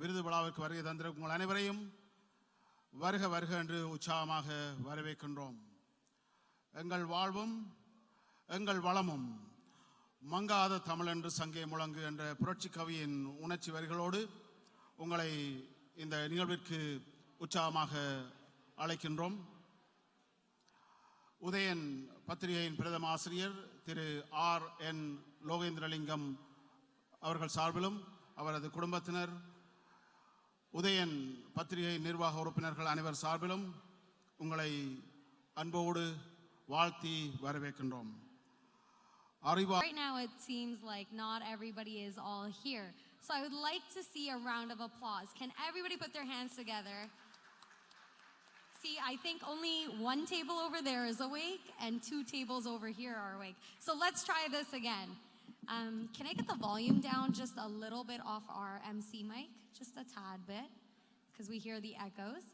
விருது விழாவிற்கு வருகை தந்திருக்கும் உங்கள் அனைவரையும் வருக வருக என்று உற்சாகமாக வரவேற்கின்றோம். எங்கள் வாழ்வும் எங்கள் வளமும் மங்காத தமிழ் என்று சங்கே முழங்கு என்ற புரட்சி கவியின் உணர்ச்சி வரிகளோடு உங்களை இந்த நிகழ்விற்கு உற்சாகமாக அழைக்கின்றோம். உதயன் பத்திரிகையின் பிரதம ஆசிரியர் திரு R.N. லோகேந்திரலிங்கம் அவர்கள் சார்பிலும் அவரது குடும்பத்தினர், உதயன் பத்திரிகை நிர்வாக உறுப்பினர்கள் அனைவர் சார்பிலும் உங்களை அன்போடு வாழ்த்தி வரவேற்கின்றோம். Right now it seems like not everybody is all here. So I would like to see a round of applause. Can everybody put their hands together? See, I think only one table over there is awake and 2 tables over here are awake. So let's try this again. Can I get the volume down just a little bit off our MC mic? Just a tad bit, because we hear the echoes.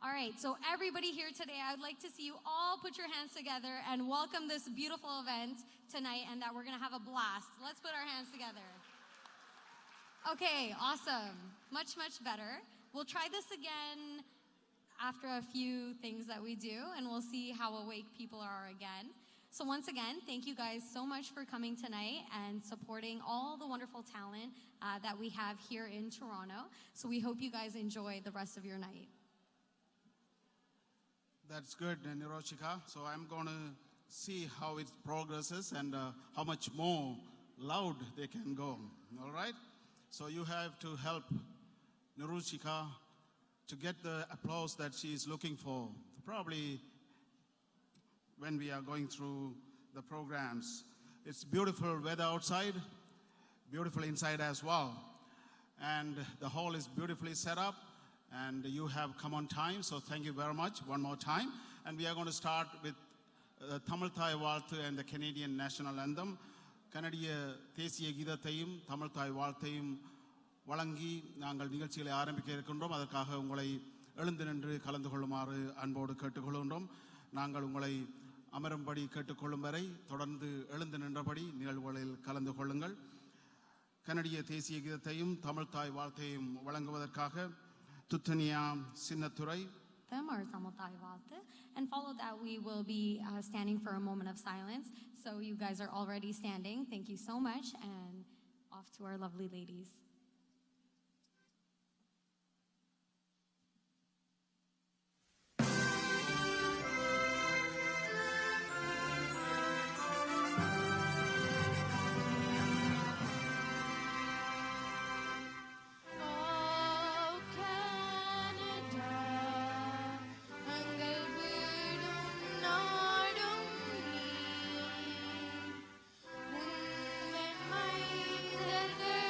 All right, so everybody here today, I would like to see you all put your hands together and welcome this beautiful event tonight, and that we're gonna have a blast. Let's put our hands together. Okay, awesome. Much, much better. We'll try this again after a few things that we do, and we'll see how awake people are again. So once again, thank you guys so much for coming tonight and supporting all the wonderful talent that we have here in Toronto. So we hope you guys enjoy the rest of your night. That's good, Niroshika. So I'm going to see how it progresses and how much more loud they can go. All right? So you have to help Niroshika to get the applause that she is looking for. Probably when we are going through the programs. It's beautiful weather outside, beautiful inside as well. And the hall is beautifully set up, and you have come on time, so thank you very much one more time. And we are going to start with Tamil Thai Valthu and the Canadian National Anthem. கனடிய தேசிய கீதத்தையும் தமிழ் தாய் வாழ்த்தையும் வழங்கி நாங்கள் நிகழ்ச்சிகளை ஆரம்பிக்க இருக்கின்றோம். அதற்காக உங்களை எழுந்து நின்று கலந்து கொள்ளுமாறு அன்போடு கேட்டுக்கொள்கின்றோம். நாங்கள் உங்களை அமரும்படி கேட்டுக்கொள்ளும் வரை தொடர்ந்து எழுந்து நின்றபடி நிகழ்வுகளில் கலந்து கொள்ளுங்கள். கனடிய தேசிய கீதத்தையும் தமிழ் தாய் வாழ்த்தையும் வழங்குவதற்காக துத்தனியா Chinnathurai and follow that we will be standing for a moment of silence. So you guys are already standing. Thank you so much, and off to our lovely ladies. உந்தன் மைந்தர்கள்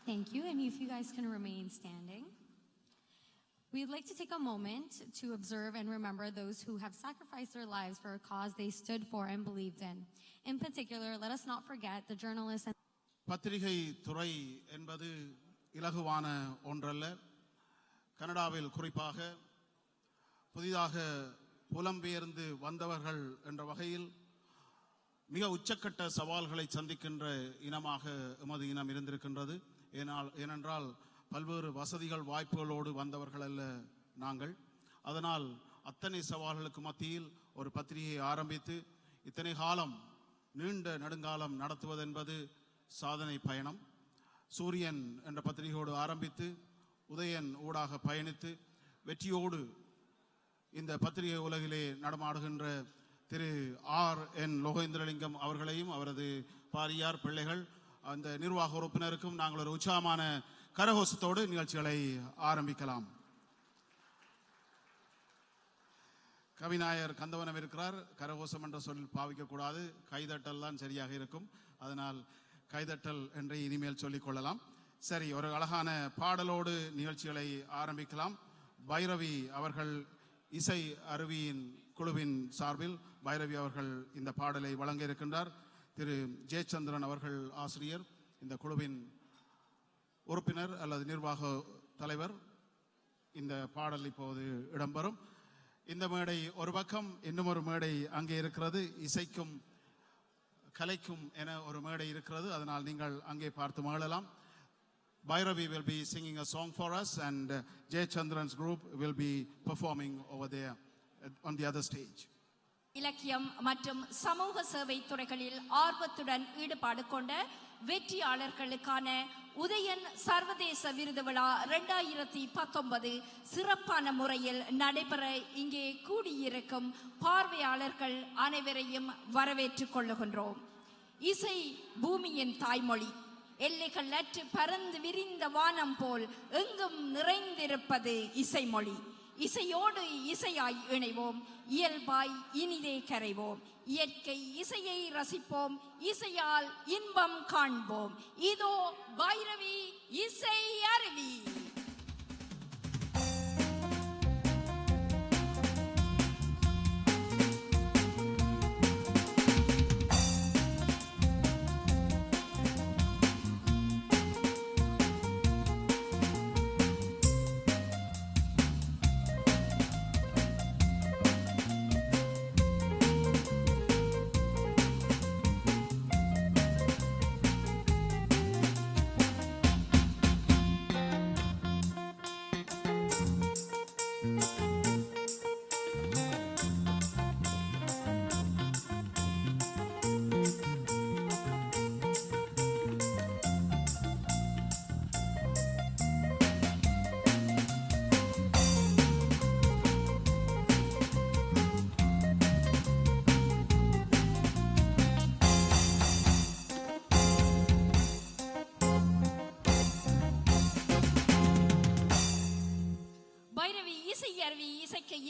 Thank you, and if you guys can remain standing. We'd like to take a moment to observe and remember those who have sacrificed their lives for a cause they stood for and believed in. In particular, let us not forget the journalists and பத்திரிகை துறை என்பது இலகுவான ஒன்றல்ல. கனடாவில் குறிப்பாக புதிதாக புலம்பெயர்ந்து வந்தவர்கள் என்ற வகையில் மிக உச்சக்கட்ட சவால்களை சந்திக்கின்ற இனமாக எமது இனம் இருந்திருக்கின்றது. ஏனென்றால் பல்வேறு வசதிகள் வாய்ப்புகளோடு வந்தவர்கள் அல்ல நாங்கள். அதனால் அத்தனை சவால்களுக்கு மத்தியில் ஒரு பத்திரிகையை ஆரம்பித்து இத்தனை காலம் நீண்ட நெடுங்காலம் நடத்துவது என்பது சாதனை பயணம். சூரியன் என்ற பத்திரிகையோடு ஆரம்பித்து உதயன் ஊடாக பயணித்து வெற்றியோடு இந்த பத்திரிகை உலகிலே நடமாடுகின்ற திரு R.N. லோகேந்திரலிங்கம் அவர்களையும் அவரது பாரியார் பிள்ளைகள் அந்த நிர்வாக உறுப்பினருக்கும் நாங்கள் ஒரு உற்சாகமான கரகோஷத்தோடு நிகழ்ச்சிகளை ஆரம்பிக்கலாம். கவிநாயகர் கந்தவனம் இருக்கிறார். கரகோஷம் என்ற சொல் பாவிக்கக்கூடாது, கைதட்டல் தான் சரியாக இருக்கும். அதனால் கைதட்டல் என்று இனிமேல் சொல்லிக் கொள்ளலாம். சரி, ஒரு அழகான பாடலோடு நிகழ்ச்சிகளை ஆரம்பிக்கலாம். பைரவி அவர்கள் இசை அருவியின் குழுவின் சார்பில் பைரவி அவர்கள் இந்த பாடலை வழங்க இருக்கின்றார். திரு ஜெயச்சந்திரன் அவர்கள் ஆசிரியர், இந்த குழுவின் உறுப்பினர் அல்லது நிர்வாக தலைவர். இந்த பாடல் இப்போது இடம்பெறும். இந்த மேடை ஒரு பக்கம், இன்னும் ஒரு மேடை அங்கே இருக்கிறது. இசைக்கும் கலைக்கும் என ஒரு மேடை இருக்கிறது. அதனால் நீங்கள் அங்கே பார்த்து மகிழலாம். Bhairavi will be singing a song for us, and Jay Chandran's group will be performing over there on the other stage. இலக்கியம் மற்றும் சமூக சேவை துறைகளில் ஆர்வத்துடன் ஈடுபாடு கொண்ட வெற்றியாளர்களுக்கான உதயன் சர்வதேச விருது விழா 2019 சிறப்பான முறையில் நடைபெற இங்கே கூடியிருக்கும் பார்வையாளர்கள் அனைவரையும் வரவேற்றுக் கொள்ளுகின்றோம். இசை பூமியின் தாய்மொழி. எல்லைகள் அற்று பறந்து விரிந்த வானம் போல் எங்கும் நிறைந்திருப்பது இசைமொழி. இசையோடு இசையாய் இணைவோம், இயல்பாய் இனிதே கரைவோம். இயற்கை இசையை ரசிப்போம், இசையால் இன்பம் காண்போம். இதோ பைரவி இசை அருவி.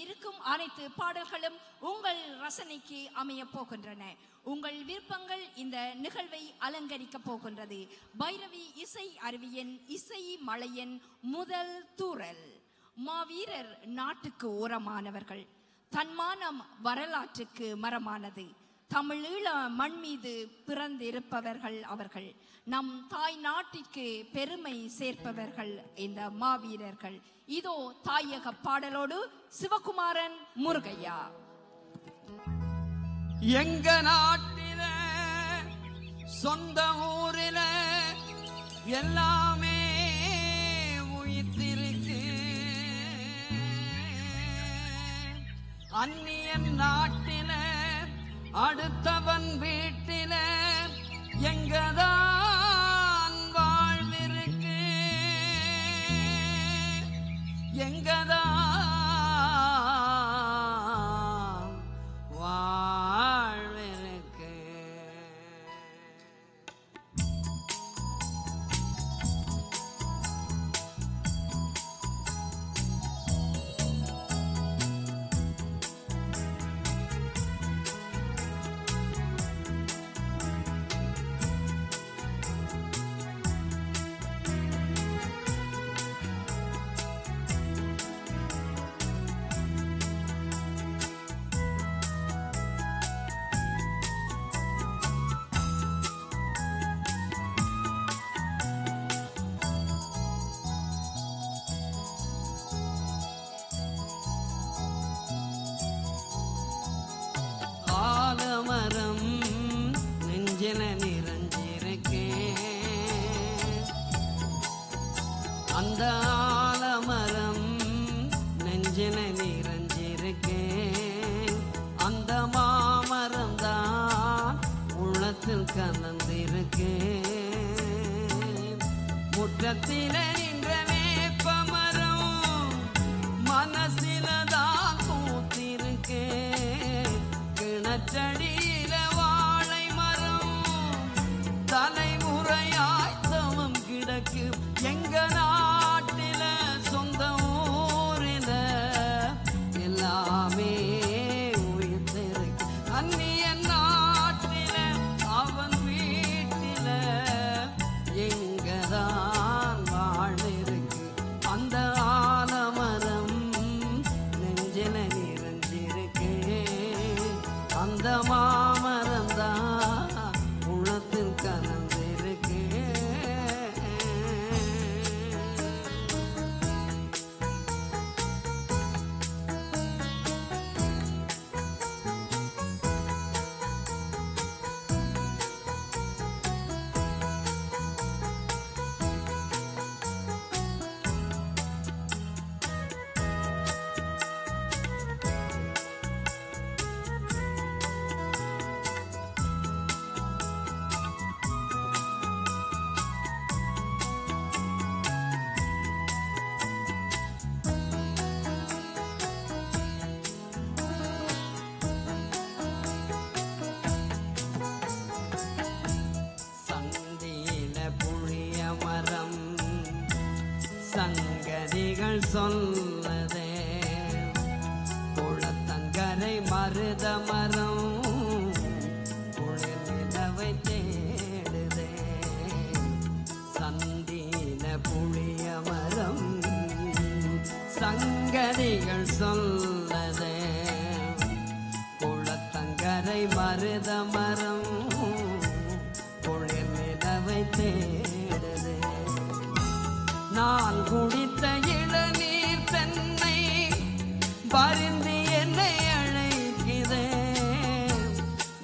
இருக்கும் அனைத்து பாடல்களும் உங்கள் ரசனைக்கு அமைய போகின்றன. உங்கள் விருப்பங்கள் இந்த நிகழ்வை அலங்கரிக்க போகின்றது. பைரவி இசை அருவியின் இசை மலையின் முதல் தூறல். மாவீரர் நாட்டுக்கு ஓரமானவர்கள், தன்மானம் வரலாற்றுக்கு மரமானது. தமிழீழ மண் மீது பிறந்திருப்பவர்கள் அவர்கள். நம் தாய் நாட்டிற்கு பெருமை சேர்ப்பவர்கள் இந்த மாவீரர்கள். இதோ தாயக பாடலோடு சிவகுமாரன் முருகையா. எங்க நாட்டில சொந்த ஊரில எல்லாமே உயிர்த்திருக்கு. அந்நியன் நாட்டில அடுத்தவன் வீட்டில எங்கதான் வாழ்விருக்கு, எங்கதான் வாழ்விருக்கு. அந்த ஆலமரம் நெஞ்சில நிறைஞ்சிருக்கேன். அந்த மாமரம் தான் உள்ளத்தில் கலந்திருக்கேன். முற்றத்திலே நின்ற வேப்பமரம் மனசில தான் பூத்திருக்கேன். கிணற்றடியில வாழை மரம் தலைமுறையாய் தவம் கிடக்கு. எங்க நாட்டில சொந்த ஊரில எல்லாமே உயிர்த்திருக்கு. அந்நிய நாட்டில அவன் வீட்டில எங்கதான் வாழ்ந்திருக்கு. அந்த ஆலமரம் நெஞ்சில நிறைஞ்சிருக்கு. அந்த மாமரம் தான் உள்ளத்தில் கலந்திருக்கு. சந்தியில புளிய மரம் சங்கதிகள் சொல்லதே. குளத்தங்கரை மருத மரம் குளிர் நிலவை தேடுதே. சந்தியில புளிய மரம் சங்கதிகள் சொல்லதே. குளத்தங்கரை மருத மரம் குளிர் நிலவை தேடுதே. நான் குடித்த இளநீர் தன்னை பருந்தி என்னை அழைக்குதே.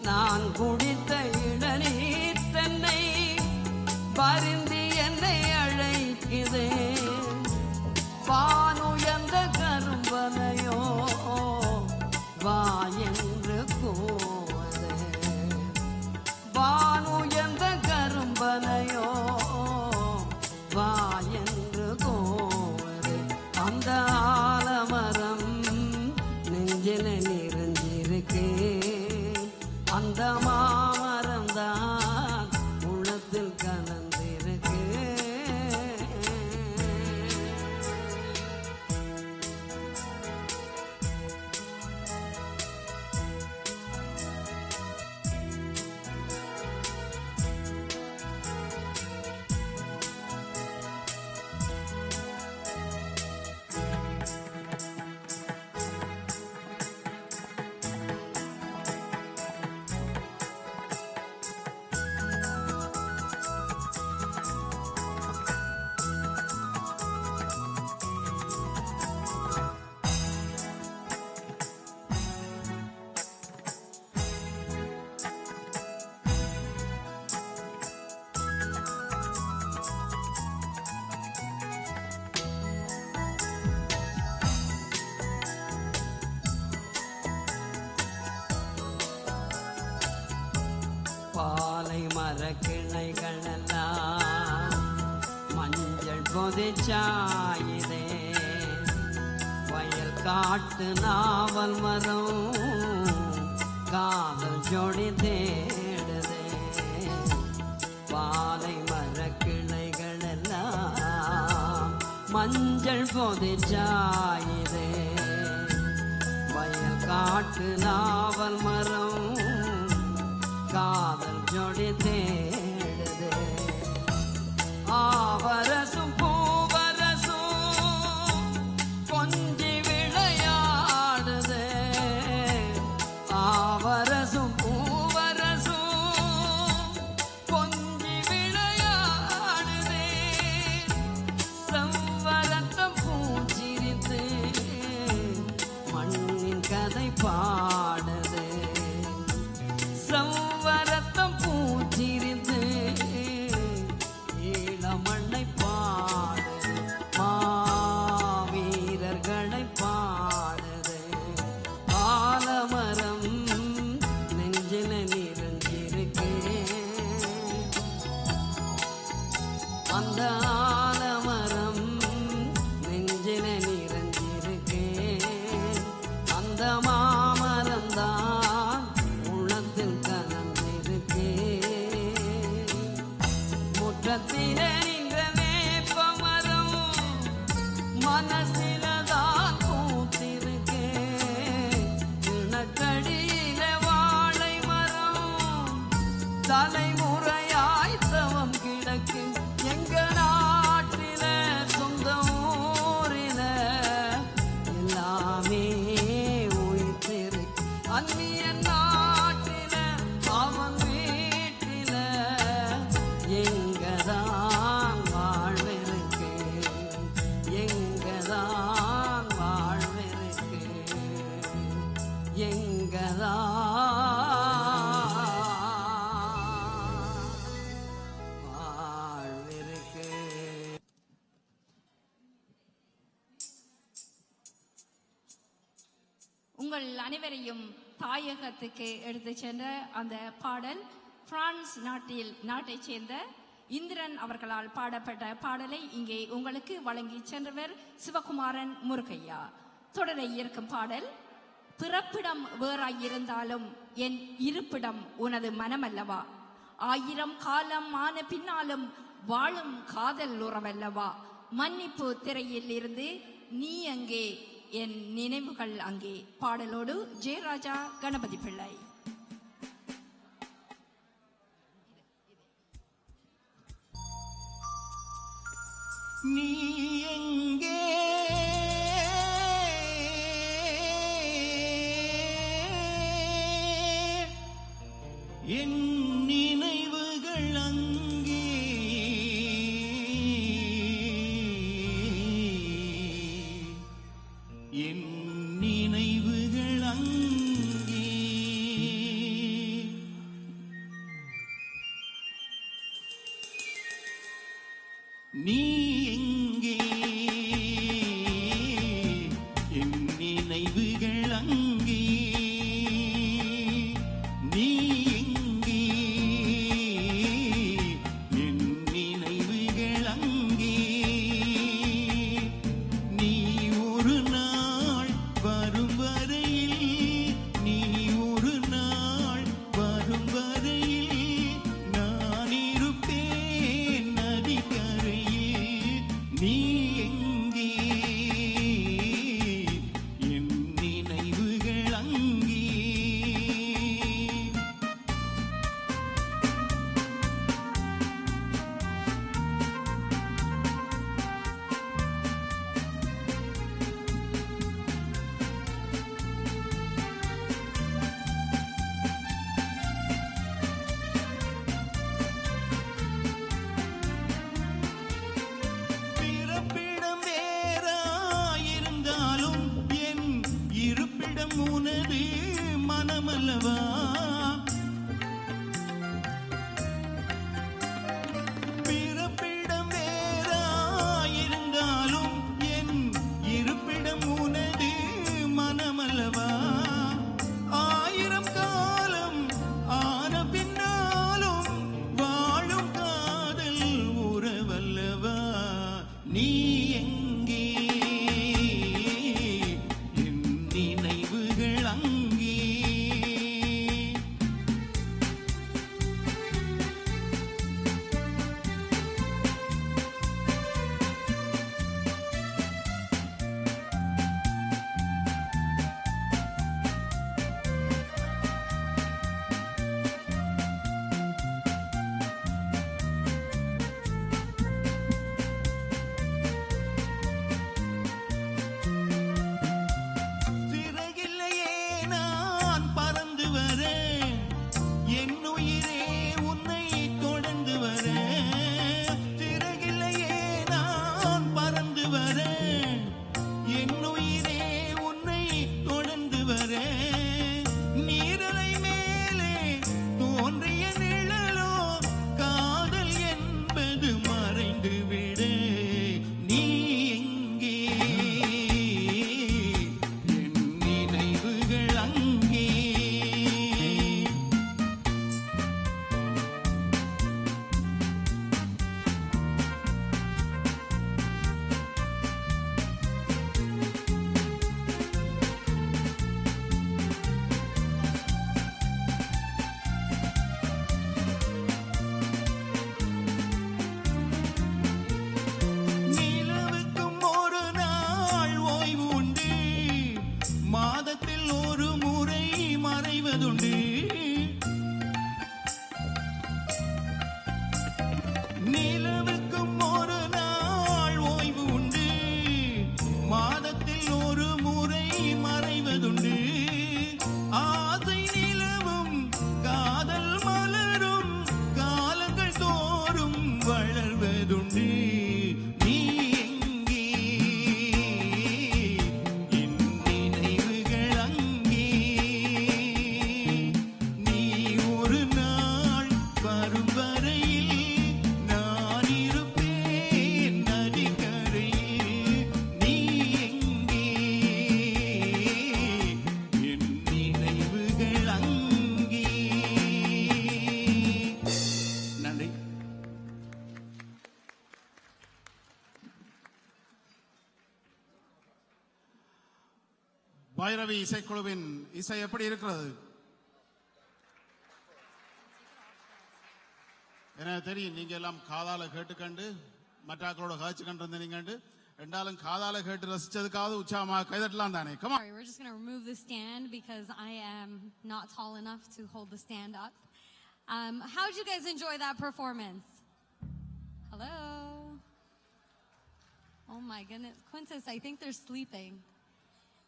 நான் குடித்த இளநீர் தன்னை பருந்தி என்னை அழைக்குதே. வானுயர்ந்த கரும்பனையோ வா என்று கூவதே. வானுயர்ந்த கரும்பனையோ வா என்று கூவதே. அந்த ஆலமரம் நெஞ்சில நிறைஞ்சிருக்கு. அந்த மாமரம் தான் உள்ளத்தில் கலந்திருக்கு. பாலை மரக்கிளைகளெல்லாம் மஞ்சள் கொதிச்சாயுதே. வயல் காட்டு நாவல் மரம் காதல் ஜோடி தேடுதே. பாலை மரக்கிளைகளெல்லாம் மஞ்சள் கொதிச்சாயுதே. வயல் காட்டு நாவல் மரம் காதல் ஜோடி தேடுதே. ஆவரசும் பூவரசும் கொஞ்சி விளையாடுதே. ஆவரசும் பூவரசும் கொஞ்சி விளையாடுதே. செவ்வரத்தம் பூச்சிரித்து மண்ணின் கதை பாடுதே. செவ்வரத்தம் பூச்சிரித்து அந்த ஆலமரம் நெஞ்சில நிறைஞ்சிருக்கேன். அந்த மாமரம் தான் உள்ளத்தில் கலந்திருக்கேன். முற்றத்திலே நின்ற வேப்பமரம் மனசில தான் பூத்திருக்கேன். கிணற்றடியில வாழை மரம் தலைமுறையாய் தவம் கிடக்கு. எங்க நாட்டில சொந்த ஊரில எல்லாமே உயிர்த்திருக்கு. அந்நிய நாட்டில அவன் வீட்டில எங்கதான் வாழ்விருக்கு. எங்கதான் வாழ்விருக்கு. வாழ்விருக்கு. உங்கள் அனைவரையும் தாயகத்துக்கு எடுத்து சென்ற அந்த பாடல் பிரான்ஸ் நாட்டைச் சேர்ந்த இந்திரன் அவர்களால் பாடப்பட்ட பாடலை இங்கே உங்களுக்கு வழங்கி சென்றவர் சிவகுமாரன் முருகையா. தொடர இருக்கும் பாடல் பிறப்பிடம் வேறாயிருந்தாலும் என் இருப்பிடம் உனது மனமல்லவா, 1000 காலம் ஆன பின்னாலும் வாழும் காதல் உறவல்லவா, மன்னிப்பு திரையில் இருந்து நீ அங்கே என் நினைவுகள் அங்கே. பாடலோடு ஜெயராஜா கணபதி பிள்ளை. நீ எங்கே என் நினைவுகள் அங்கே, என் நினைவுகள் அங்கே. நீ எங்கே என் நினைவுகள் அங்கே, நீ எங்கே என் நினைவுகள் அங்கே. நீ ஒரு நாள் வரும் வரையில், நீ ஒரு நாள் வரும் வரையில் நான் இருப்பேன் நதிக்கரையில். நிலவுக்கும் ஒரு நாள் ஓய்வு உண்டு, மாதத்தில் ஒரு முறை மறைவதுண்டு. ஆசை நிலவும் காதல் மலரும் காலங்கள் தோறும் வளர்வதுண்டு. நீ எங்கே, என் நினைவுகள் அங்கே. நீ ஒரு நாள் வரும் வரையில் நான் இருப்பேன் நதிக்கரையில். நீ எங்கே, என் நினைவுகள் அங்கே. நன்றி. பைரவி இசைக்குழுவின் இசை எப்படி இருக்கிறது? எனக்கு தெரியும் நீங்க எல்லாம் காதால கேட்டுக்கண்டு மற்றாக்களோட காய்ச்சி கண்டு நீங்க ரெண்டாலும் காதால கேட்டு ரசிச்சதுக்காவது உற்சாகமாக கைதட்டலாம் தானே? Come on. Sorry, we're just going to remove the stand because I am not tall enough to hold the stand up. How did you guys enjoy that performance? Hello? Oh my goodness. Quintus, I think they're sleeping.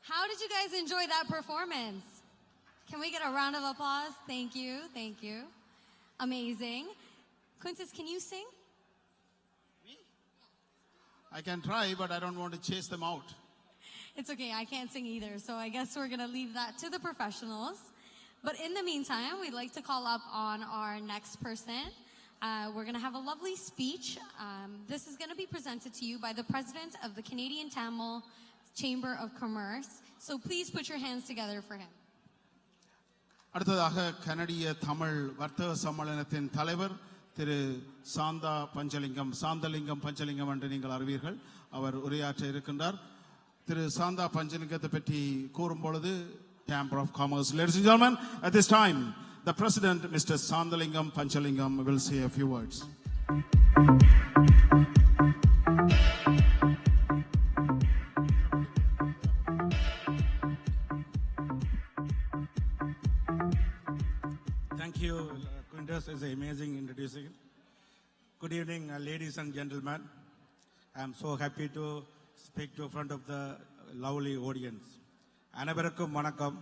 How did you guys enjoy that performance? Can we get a round of applause? Thank you. Thank you. Amazing. Quintus, can you sing? I can try, but I don't want to chase them out. It's okay, I can't sing either, so I guess we're gonna leave that to the professionals. But in the meantime, we'd like to call up on our next person. We're gonna have a lovely speech. This is gonna be presented to you by the President of the Canadian Tamil Chamber of Commerce. So please put your hands together for him. அடுத்ததாக கனடிய தமிழ் வர்த்தக சம்மேளனத்தின் தலைவர் திரு சாந்தலிங்கம் பஞ்சலிங்கம் என்று நீங்கள் அறிவீர்கள். அவர் உரையாற்ற இருக்கின்றார். திரு சாந்தா பஞ்சலிங்கத்தை பற்றி கூறும் பொழுது Chamber of Commerce. Ladies and gentlemen, at this time, the President, Mr. Sandalingam Panchalingam, will say a few words. Thank you, Quintus. It's amazing introducing. Good evening, ladies and gentlemen. I am so happy to speak to front of the lovely audience. அனைவருக்கும் வணக்கம்.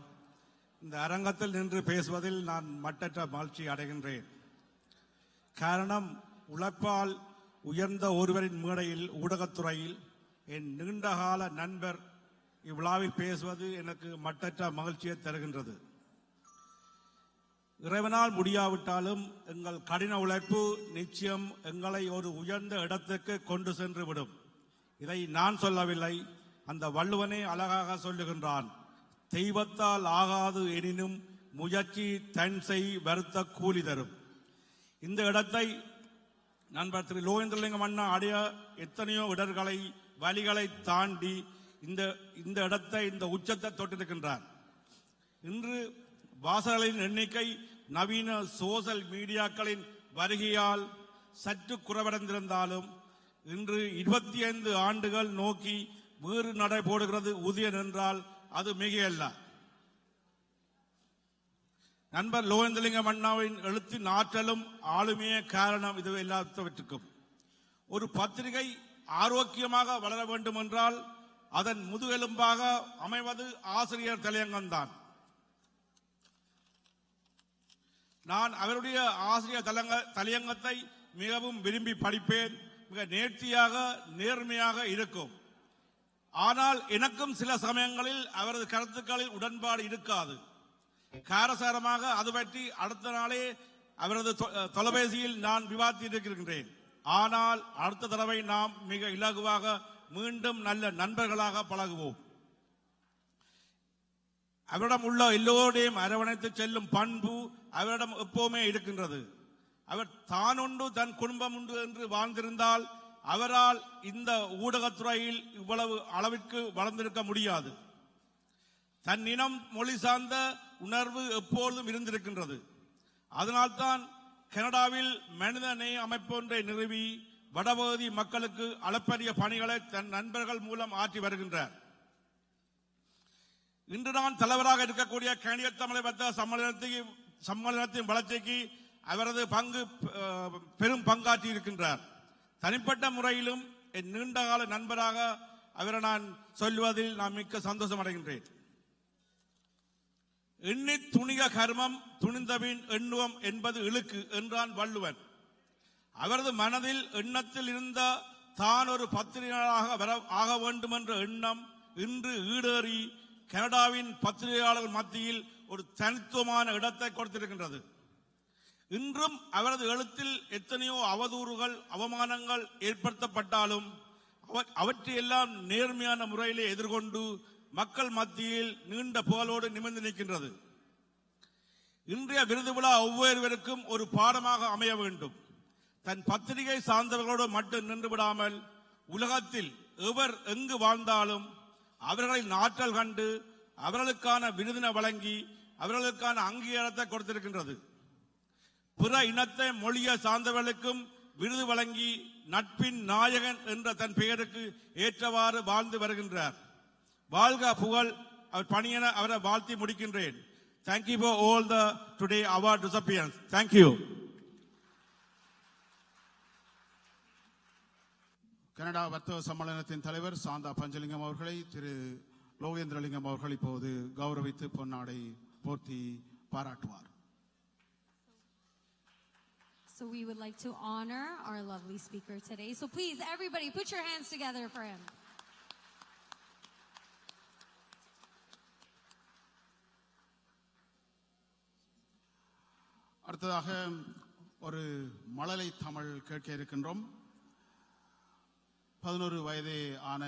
இந்த அரங்கத்தில் நின்று பேசுவதில் நான் மட்டற்ற மகிழ்ச்சி அடைகின்றேன். காரணம், உழைப்பால் உயர்ந்த ஒருவரின் மேடையில் ஊடகத்துறையில் என் நீண்டகால நண்பர் இவ்விழாவில் பேசுவது எனக்கு மட்டற்ற மகிழ்ச்சியை தருகின்றது. இறைவனால் முடியாவிட்டாலும் எங்கள் கடின உழைப்பு நிச்சயம் எங்களை ஒரு உயர்ந்த இடத்துக்கு கொண்டு சென்று விடும். இதை நான் சொல்லவில்லை, அந்த வள்ளுவனே அழகாக சொல்லுகின்றான். தெய்வத்தால் ஆகாது எனினும் முயற்சி தன் செய் வருத்த கூலி தரும். இந்த இடத்தை நண்பர் திரு லோகேந்திரலிங்கம் அண்ணா அடைய எத்தனையோ இடர்களை வழிகளை தாண்டி இந்த இடத்தை இந்த உச்சத்தை தொட்டிருக்கின்றார். இன்று வாசகர்களின் எண்ணிக்கை நவீன சோசியல் மீடியாக்களின் வருகையால் சற்று குறைவடைந்திருந்தாலும் இன்று 25 ஆண்டுகள் நோக்கி வேறு நடை போடுகிறது உதயன் என்றால் அது மிகையல்ல. நண்பர் லோகேந்திரலிங்கம் அண்ணாவின் எழுத்தின் ஆற்றலும் ஆளுமையே காரணம். இது எல்லாத்தவற்றுக்கும் ஒரு பத்திரிகை ஆரோக்கியமாக வளர வேண்டும் என்றால் அதன் முதுகெலும்பாக அமைவது ஆசிரியர் தலையங்கம்தான். நான் அவருடைய ஆசிரியர் தலையங்கத்தை மிகவும் விரும்பி படிப்பேன். மிக நேர்த்தியாக நேர்மையாக இருக்கும். ஆனால் எனக்கும் சில சமயங்களில் அவரது கருத்துக்களில் உடன்பாடு இருக்காது. காரசாரமாக அது பற்றி அடுத்த நாளே அவரது தொலைபேசியில் நான் விவாதித்திருக்கின்றேன். ஆனால் அடுத்த தடவை நாம் மிக இலகுவாக மீண்டும் நல்ல நண்பர்களாக பழகுவோம். அவரிடம் உள்ள எல்லோரையும் அரவணைத்து செல்லும் பண்பு அவரிடம் எப்பவுமே இருக்கின்றது. அவர் தான் உண்டு தன் குடும்பம் உண்டு என்று வாழ்ந்திருந்தால் அவரால் இந்த ஊடகத்துறையில் இவ்வளவு அளவிற்கு வளர்ந்திருக்க முடியாது. தன் இனம் மொழி சார்ந்த உணர்வு எப்பொழுதும் இருந்திருக்கின்றது. அதனால்தான் கனடாவில் மனித நேய அமைப்பு ஒன்றை நிறுவி வடபகுதி மக்களுக்கு அளப்பரிய பணிகளை தன் நண்பர்கள் மூலம் ஆற்றி வருகின்றார். இன்று நான் தலைவராக இருக்கக்கூடிய கனடிய தமிழ் வர்த்தக சம்மேளனத்தின் வளர்ச்சிக்கு அவரது பங்கு பெரும் பங்காற்றி இருக்கின்றார். தனிப்பட்ட முறையிலும் என் நீண்டகால நண்பராக அவரை நான் சொல்வதில் நான் மிக்க சந்தோஷம் அடைகின்றேன். எண்ணி துணிக கர்மம் துணிந்தபின் எண்ணுவம் என்பது இழுக்கு என்றான் வள்ளுவன். அவரது மனதில் எண்ணத்தில் இருந்த தான் ஒரு பத்திரிகையாளராக ஆக வேண்டும் என்ற எண்ணம் இன்று ஈடேறி கனடாவின் பத்திரிகையாளர்கள் மத்தியில் ஒரு தனித்துவமான இடத்தை கொடுத்திருக்கின்றது. இன்றும் அவரது எழுத்தில் எத்தனையோ அவதூறுகள் அவமானங்கள் ஏற்படுத்தப்பட்டாலும் அவற்றையெல்லாம் நேர்மையான முறையிலே எதிர்கொண்டு மக்கள் மத்தியில் நீண்ட புகழோடு நிமிர்ந்து நிற்கின்றது. இன்றைய விருது விழா ஒவ்வொருவருக்கும் ஒரு பாடமாக அமைய வேண்டும். தன் பத்திரிகை சார்ந்தவர்களோடு மட்டும் நின்று விடாமல் உலகத்தில் எவர் எங்கு வாழ்ந்தாலும் அவர்களின் ஆற்றல் கண்டு அவர்களுக்கான விருதினை வழங்கி அவர்களுக்கான அங்கீகாரத்தை கொடுத்திருக்கின்றது. பிற இனத்தை மொழியை சார்ந்தவர்களுக்கும் விருது வழங்கி நட்பின் நாயகன் என்ற தன் பெயருக்கு ஏற்றவாறு வாழ்ந்து வருகின்றார். வாழ்க புகழ் அவர் பணியென அவரை வாழ்த்தி முடிக்கின்றேன். Thank you for all the today award recipients. Thank you. Canada வர்த்தக சம்மேளனத்தின் தலைவர் சாந்தா பஞ்சலிங்கம் அவர்களை திரு லோகேந்திரலிங்கம் அவர்கள் இப்போது கௌரவித்து பொன்னாடை போர்த்தி பாராட்டுவார். So we would like to honor our lovely speaker today. So please, everybody, put your hands together for him. அடுத்ததாக ஒரு மழலை தமிழ் கேட்க இருக்கின்றோம். 11 வயதே ஆன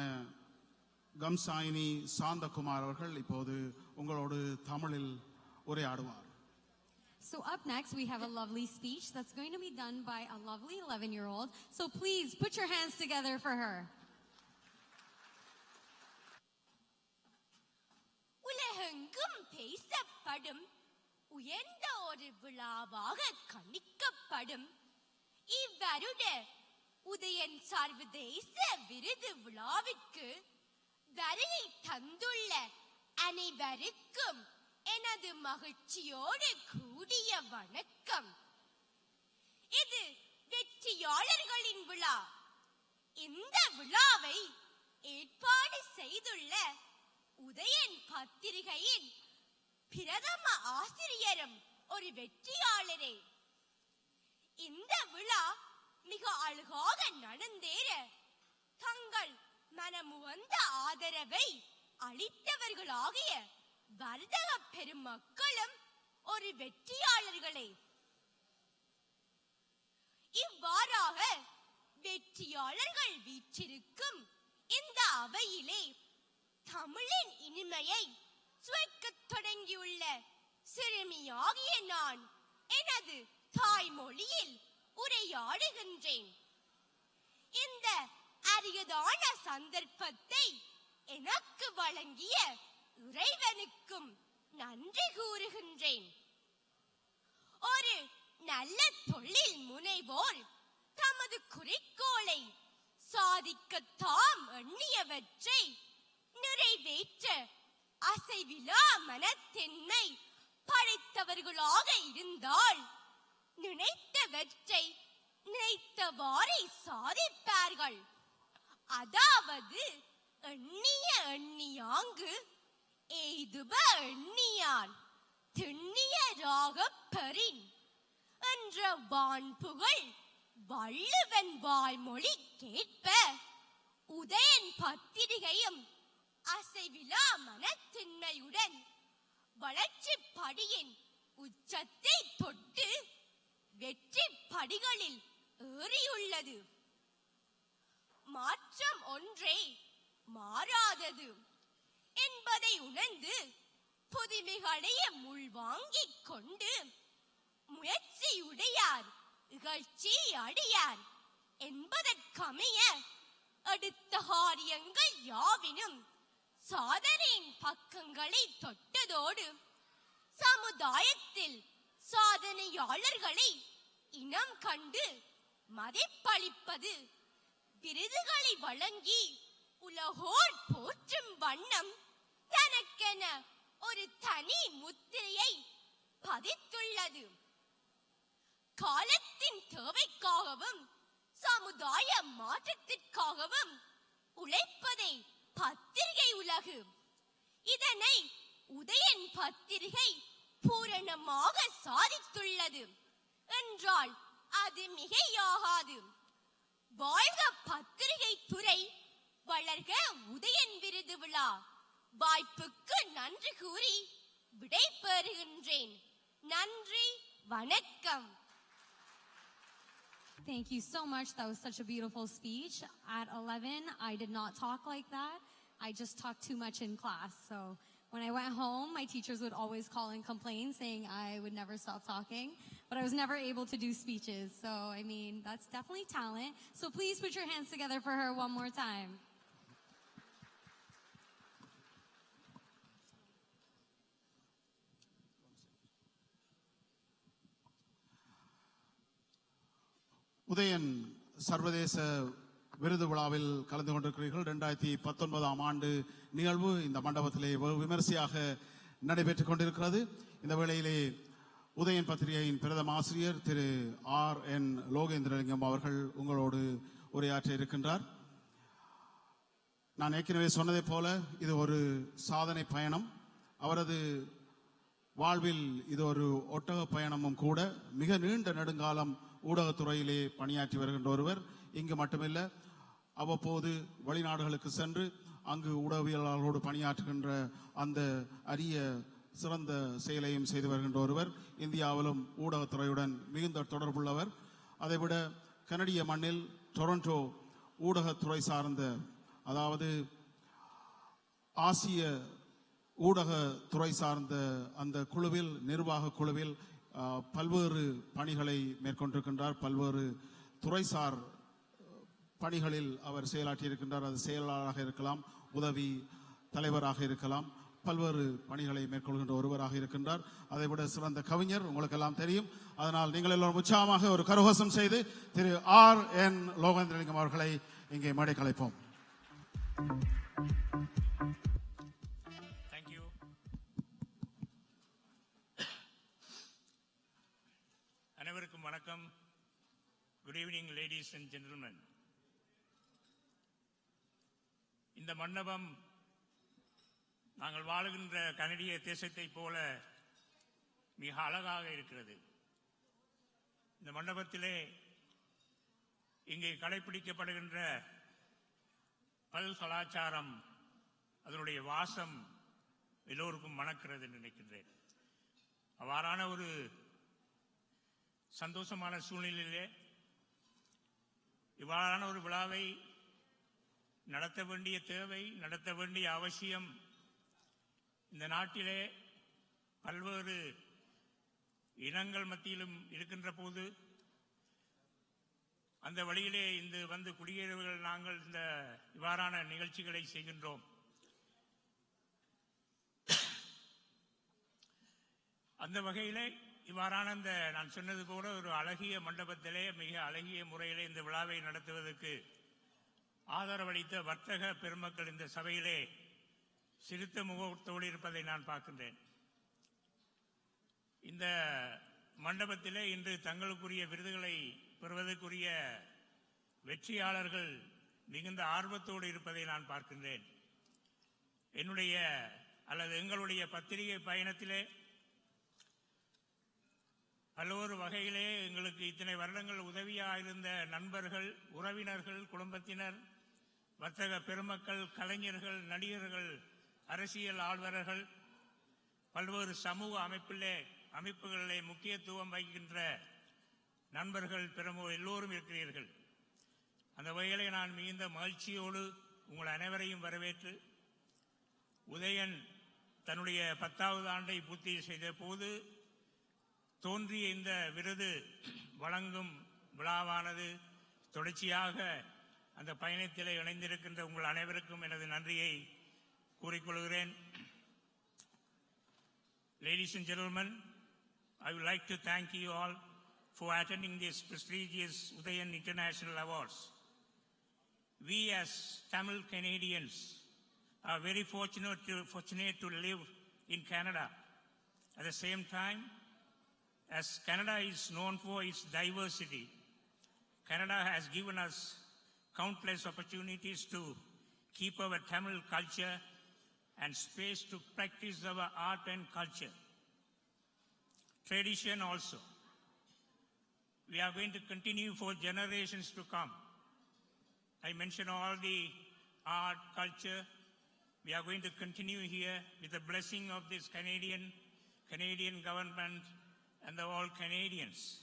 கம்சாயினி சாந்தகுமார் அவர்கள் இப்போது உங்களோடு தமிழில் உரையாடுவார். So up next, we have a lovely speech that's going to be done by a lovely 11-year-old. So please put your hands together for her. உலகெங்கும் பேசப்படும் உயர்ந்த ஒரு விழாவாக கணிக்கப்படும் இவ்வருட உதயன் சர்வதேச விருது விழாவிற்கு வருகை தந்துள்ள அனைவருக்கும் எனது மகிழ்ச்சியோடு கூடிய வணக்கம். இது வெற்றியாளர்களின் விழா. இந்த விழாவை ஏற்பாடு செய்துள்ள உதயன் பத்திரிகையின் பிரதம ஆசிரியரும் ஒரு வெற்றியாளரே. இந்த விழா மிக அழகாக நடந்தேற தங்கள் மனமுவந்த ஆதரவை அளித்தவர்களாகிய வர்த்தக பெருமக்களும் ஒரு வெற்றியாளர்களே. இவ்வாறாக வெற்றியாளர்கள் வீற்றிருக்கும் இந்த அவையிலே தமிழின் இனிமையை சுவைக்கத் தொடங்கியுள்ள சிறுமியாகிய நான் எனது தாய்மொழியில் உரையாடுகின்றேன். இந்த அரியதான சந்தர்ப்பத்தை எனக்கு வழங்கிய இறைவனுக்கும் நன்றி கூறுகின்றேன். ஒரு நல்ல தொழில் முனைவோர் தமது குறிக்கோளை சாதிக்க தாம் எண்ணியவற்றை நிறைவேற்ற அசைவிலா மனத்தன்மை படைத்தவர்களாக இருந்தால் நினைத்தவற்றை நினைத்தவாறே சாதிப்பார்கள். அதாவது எண்ணிய எண்ணியாங்கு எய்துப எண்ணியான் திண்ணியராக பெறின் என்ற வான்புகழ் வள்ளுவன் வாய்மொழி கேட்ப உதயன் பத்திரிகையும் அசைவிலா மனத்தின்மையுடன் வளர்ச்சி படியின் உச்சத்தை தொட்டு வெற்றி படிகளில் ஏறியுள்ளது. மாற்றம் ஒன்றே மாறாதது என்பதை உணர்ந்து புதுமைகளையும் உள்வாங்கிக் கொண்டு முயற்சியுடையார் இகழ்ச்சி அடையார் என்பதற்கமைய அடுத்த காரியங்கள் யாவினும் சாதனையின் பக்கங்களை தொட்டதோடு சமுதாயத்தில் சாதனையாளர்களை இனம் கண்டு மதிப்பளிப்பது விருதுகளை வழங்கி உலகோர் போற்றும் வண்ணம் தனக்கென ஒரு தனி முத்திரையை பதித்துள்ளது. காலத்தின் தேவைக்காகவும் சமுதாய மாற்றத்திற்காகவும் உழைப்பதே பத்திரிகை உலகு. இதனை உதயன் பத்திரிகை பூரணமாக சாதித்துள்ளது என்றால் அது மிகையாகாது. வாழ்க பத்திரிகை துறை, வளர்க உதயன் விருது விழா. வாய்ப்புக்கு நன்றி கூறி விடை பெறுகின்றேன். நன்றி, வணக்கம். Thank you so much. That was such a beautiful speech. At 11, I did not talk like that. I just talked too much in class. So when I went home, my teachers would always call and complain, saying I would never stop talking. But I was never able to do speeches. So, I mean, that's definitely talent. So please put your hands together for her one more time. Udayan சர்வதேச விருது விழாவில் கலந்து கொண்டிருக்கிறீர்கள். 2019 ஆண்டு நிகழ்வு இந்த மண்டபத்திலே விமரிசையாக நடைபெற்றுக் கொண்டிருக்கிறது. இந்த வேளையிலே உதயன் பத்திரிகையின் பிரதம ஆசிரியர் திரு R.N. லோகேந்திரலிங்கம் அவர்கள் உங்களோடு உரையாற்ற இருக்கின்றார். நான் ஏற்கனவே சொன்னதைப் போல இது ஒரு சாதனை பயணம். அவரது வாழ்வில் இது ஒரு ஒட்டக பயணமும் கூட. மிக நீண்ட நெடுங்காலம் ஊடகத்துறையிலே பணியாற்றி வருகின்ற ஒருவர். இங்கு மட்டுமில்லை, அவ்வப்போது வெளிநாடுகளுக்கு சென்று அங்கு ஊடகவியலாளர்களோடு பணியாற்றுகின்ற அந்த அரிய சிறந்த செயலையும் செய்து வருகின்ற ஒருவர். இந்தியாவிலும் ஊடகத்துறையுடன் மிகுந்த தொடர்புள்ளவர். அதைவிட கனடிய மண்ணில் டொரண்டோ ஊடகத்துறை சார்ந்த, அதாவது ஆசிய ஊடகத்துறை சார்ந்த அந்த குழுவில், நிர்வாக குழுவில் பல்வேறு பணிகளை மேற்கொண்டிருக்கின்றார். பல்வேறு துறைசார் பணிகளில் அவர் செயலாற்றியிருக்கின்றார். அது செயலாளராக இருக்கலாம், உதவி தலைவராக இருக்கலாம், பல்வேறு பணிகளை மேற்கொள்கின்ற ஒருவராக இருக்கின்றார். அதைவிட சிறந்த கவிஞர், உங்களுக்கெல்லாம் தெரியும். அதனால் நீங்கள் எல்லோரும் உற்சாகமாக ஒரு கரகோஷம் செய்து திரு R.N. லோகேந்திரலிங்கம் அவர்களை இங்கே மேடைக்கு அழைப்போம். அனைவருக்கும் வணக்கம். Good evening ladies and gentlemen. இந்த மண்டபம் நாங்கள் வாழுகின்ற கனடிய தேசத்தை போல மிக அழகாக இருக்கிறது. இந்த மண்டபத்திலே இங்கே கடைபிடிக்கப்படுகின்ற பல் கலாச்சாரம், அதனுடைய வாசம் எல்லோருக்கும் மணக்கிறது என்று நினைக்கின்றேன். அவ்வாறான ஒரு சந்தோஷமான சூழ்நிலையிலே இவ்வாறான ஒரு விழாவை நடத்த வேண்டிய தேவை, நடத்த வேண்டிய அவசியம் இந்த நாட்டிலே பல்வேறு இனங்கள் மத்தியிலும் இருக்கின்ற போது, அந்த வழியிலே இந்த வந்து குடியேறியவர்கள் நாங்கள் இந்த இவ்வாறான நிகழ்ச்சிகளை செய்கின்றோம். அந்த வகையிலே இவ்வாறான இந்த நான் சொன்னது போல ஒரு அழகிய மண்டபத்திலே மிக அழகிய முறையிலே இந்த விழாவை நடத்துவதற்கு ஆதரவளித்த வர்த்தக பெருமக்கள் இந்த சபையிலே சிரித்த முகத்தோடு இருப்பதை நான் பார்க்கின்றேன். இந்த மண்டபத்திலே இன்று தங்களுக்குரிய விருதுகளை பெறுவதற்குரிய வெற்றியாளர்கள் மிகுந்த ஆர்வத்தோடு இருப்பதை நான் பார்க்கின்றேன். என்னுடைய அல்லது எங்களுடைய பத்திரிகை பயணத்திலே பல்வேறு வகையிலே எங்களுக்கு இத்தனை வருடங்கள் உதவியாக இருந்த நண்பர்கள், உறவினர்கள், குடும்பத்தினர், வர்த்தக பெருமக்கள், கலைஞர்கள், நடிகர்கள், அரசியல் ஆழ்வர்கள், பல்வேறு சமூக அமைப்புகளிலே முக்கியத்துவம் வகிக்கின்ற நண்பர்கள், பெருமோ எல்லோரும் இருக்கிறீர்கள். அந்த வகையிலே நான் மிகுந்த மகிழ்ச்சியோடு உங்கள் அனைவரையும் வரவேற்று, உதயன் தன்னுடைய 10வது ஆண்டை பூர்த்தி செய்த போது தோன்றிய இந்த விருது வழங்கும் விழாவானது தொடர்ச்சியாக அந்த பயணத்திலே இணைந்திருக்கின்ற உங்கள் அனைவருக்கும் எனது நன்றியை கூறிக்கொள்கிறேன். Ladies and gentlemen, I would like to thank you all for attending this prestigious Udayan International Awards. We as Tamil Canadians are very fortunate to live in Canada. At the same time, As Canada is known for its diversity, Canada has given us countless opportunities to keep our Tamil culture and space to practice our art and culture. Tradition also. We are going to continue for generations to come. I mentioned all the art, culture. We are going to continue here with the blessing of this Canadian government and all Canadians.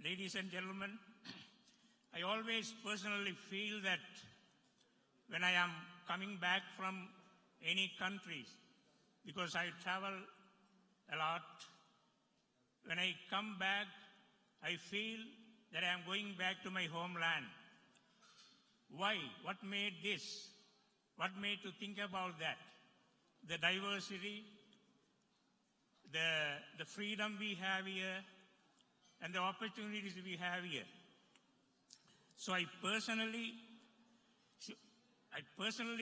Ladies and gentlemen, I always personally feel that when I am coming back from any countries, because I travel a lot, when I come back, I feel that I am going back to my homeland. Why? What made this? What made to think about that? The diversity, the freedom we have here, and the opportunities we have here. So I personally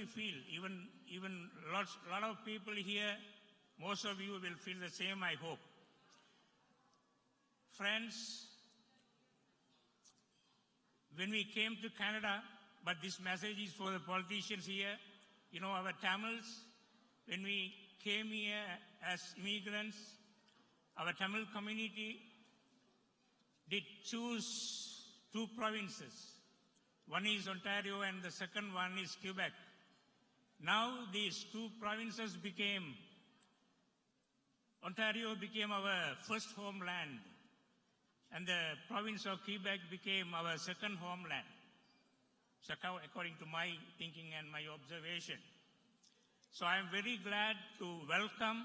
feel, even lot of people here, most of you will feel the same, I hope. Friends, when we came to Canada, but this message is for the politicians here, you know, our Tamils, when we came here as immigrants, our Tamil community did choose two provinces. One is Ontario and the second one is Quebec. Now these two provinces Ontario became our first homeland, and the province of Quebec became our second homeland. So according to my thinking and my observation. So I am very glad to welcome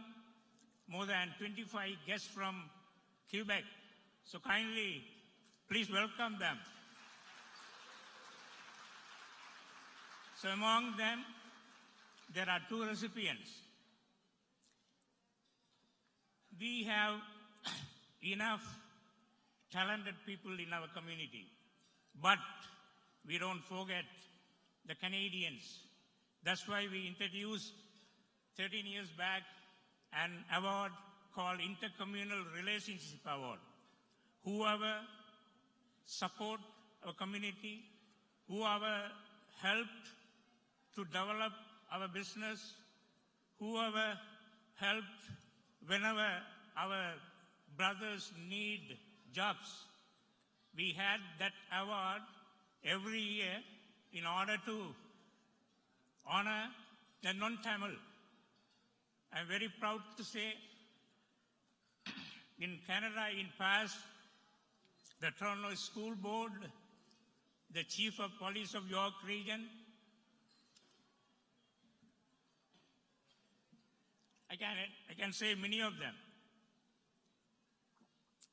more than 25 guests from Quebec. So kindly, please welcome them. So among them, there are two recipients. We have enough talented people in our community, but we don't forget the Canadians. That's why we introduced 13 years back an award called Intercommunal Relationship Award. Whoever support our community, whoever helped to develop our business, whoever helped whenever our brothers need jobs. We had that award every year in order to honor the non-Tamil. I'm very proud to say in Canada in past, the Toronto School Board, the Chief of Police of York Region, I can say many of them.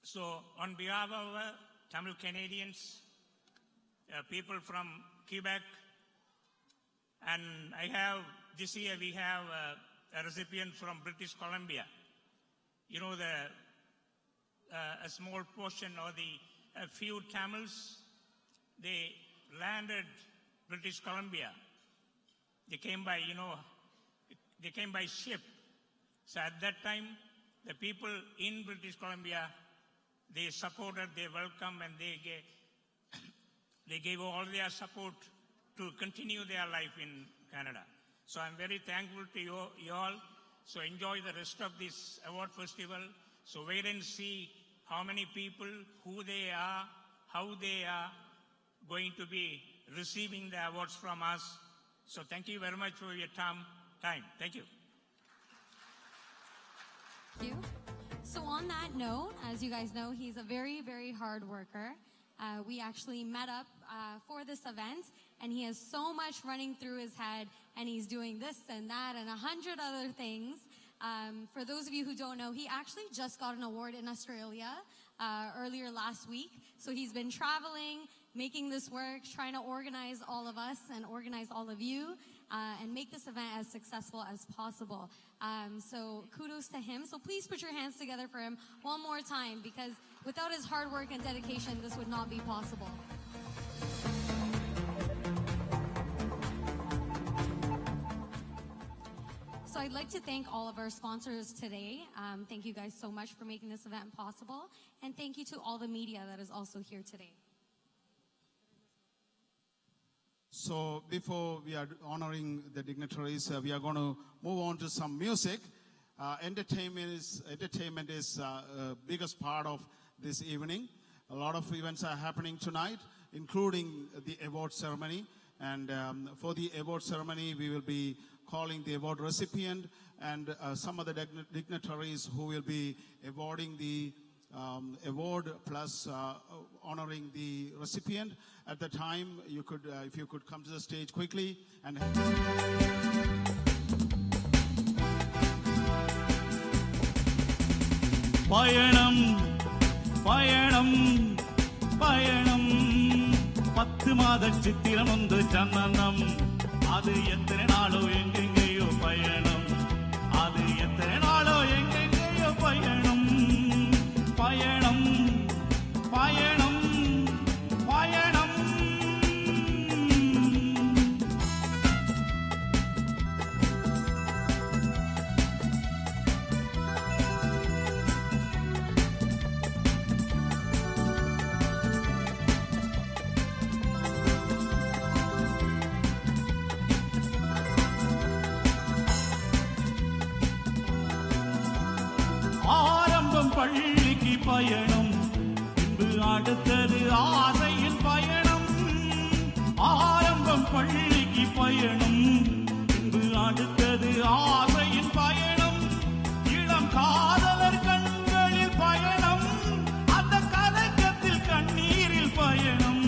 So on behalf of Tamil Canadians, people from Quebec, and this year we have a recipient from British Columbia. You know, a small portion or a few Tamils, they landed British Columbia. They came by ship. So at that time, the people in British Columbia, they supported, they welcomed, and they gave all their support to continue their life in Canada. So I'm very thankful to you all. So enjoy the rest of this award festival. So wait and see how many people, who they are, how they are going to be receiving the awards from us. So thank you very much for your time. Thank you. Thank you. So on that note, as you guys know, he's a very, very hard worker. We actually met up for this event, and he has so much running through his head, and he's doing this and that and 100 other things. For those of you who don't know, he actually just got an award in Australia earlier last week. So he's been traveling, making this work, trying to organize all of us and organize all of you, and make this event as successful as possible. So kudos to him. So please put your hands together for him one more time, because without his hard work and dedication, this would not be possible. So I I'd like to thank all of our sponsors today. Thank you guys so much for making this event possible. And thank you to all the media that is also here today. So before we are honoring the dignitaries, we are going to move on to some music. Entertainment is biggest part of this evening. A lot of events are happening tonight, including the award ceremony. And for the award ceremony, we will be calling the award recipient and some of the dignitaries who will be awarding the award plus honoring the recipient. At the time, you could, if you could come to the stage quickly and. பயணம் பயணம் பயணம் 10 மாத சித்திரம் ஒன்று சன்னனம் அது எத்தனை நாளோ எங்கெங்கேயோ பயணம் அது எத்தனை நாளோ எங்கெங்கேயோ பயணம் பயணம் பயணம் பயணம் பள்ளிக்கு பயணம் பின்பு அடுத்தது ஆசையின் பயணம் ஆரம்பம் பள்ளிக்கு பயணம் பின்பு அடுத்தது ஆசையின் பயணம் இளம் காதலர் கண்களில் பயணம் அந்த கலக்கத்தில் கண்ணீரில் பயணம்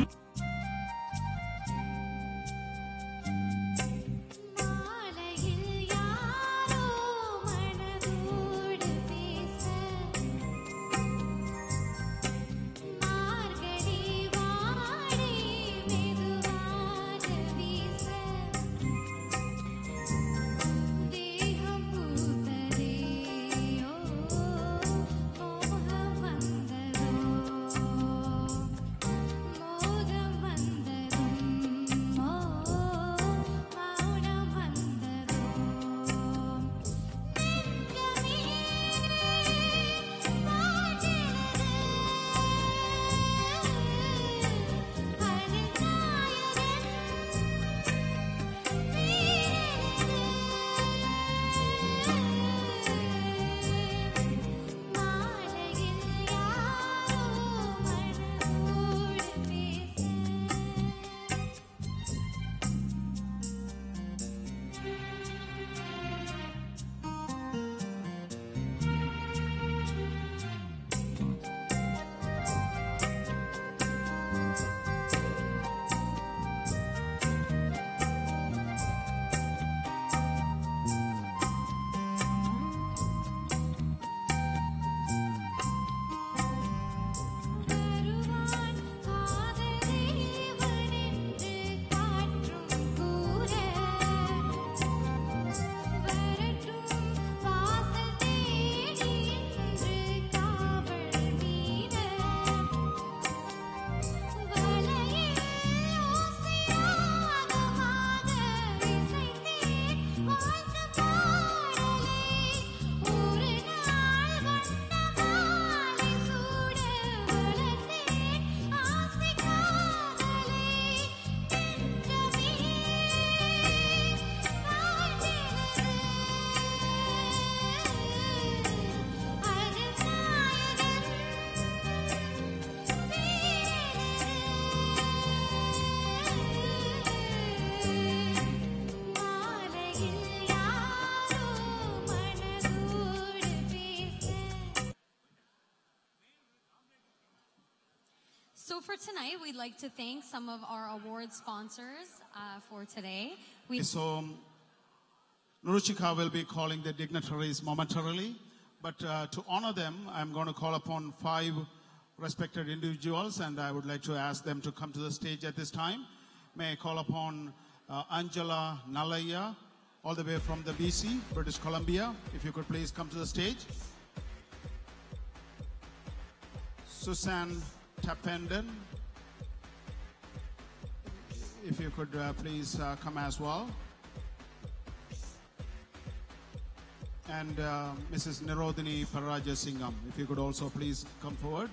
So for tonight, we'd like to thank some of our award sponsors for today. So Nuruchika will be calling the dignitaries momentarily, but to honor them, I'm going to call upon 5 respected individuals, and I would like to ask them to come to the stage at this time. May I call upon Angela Nalaya, all the way from the BC, British Columbia. If you could please come to the stage. Susan Tapenden, if you could please come as well. and Mrs. Nirodhini Paraja Singham. If you could also please come forward.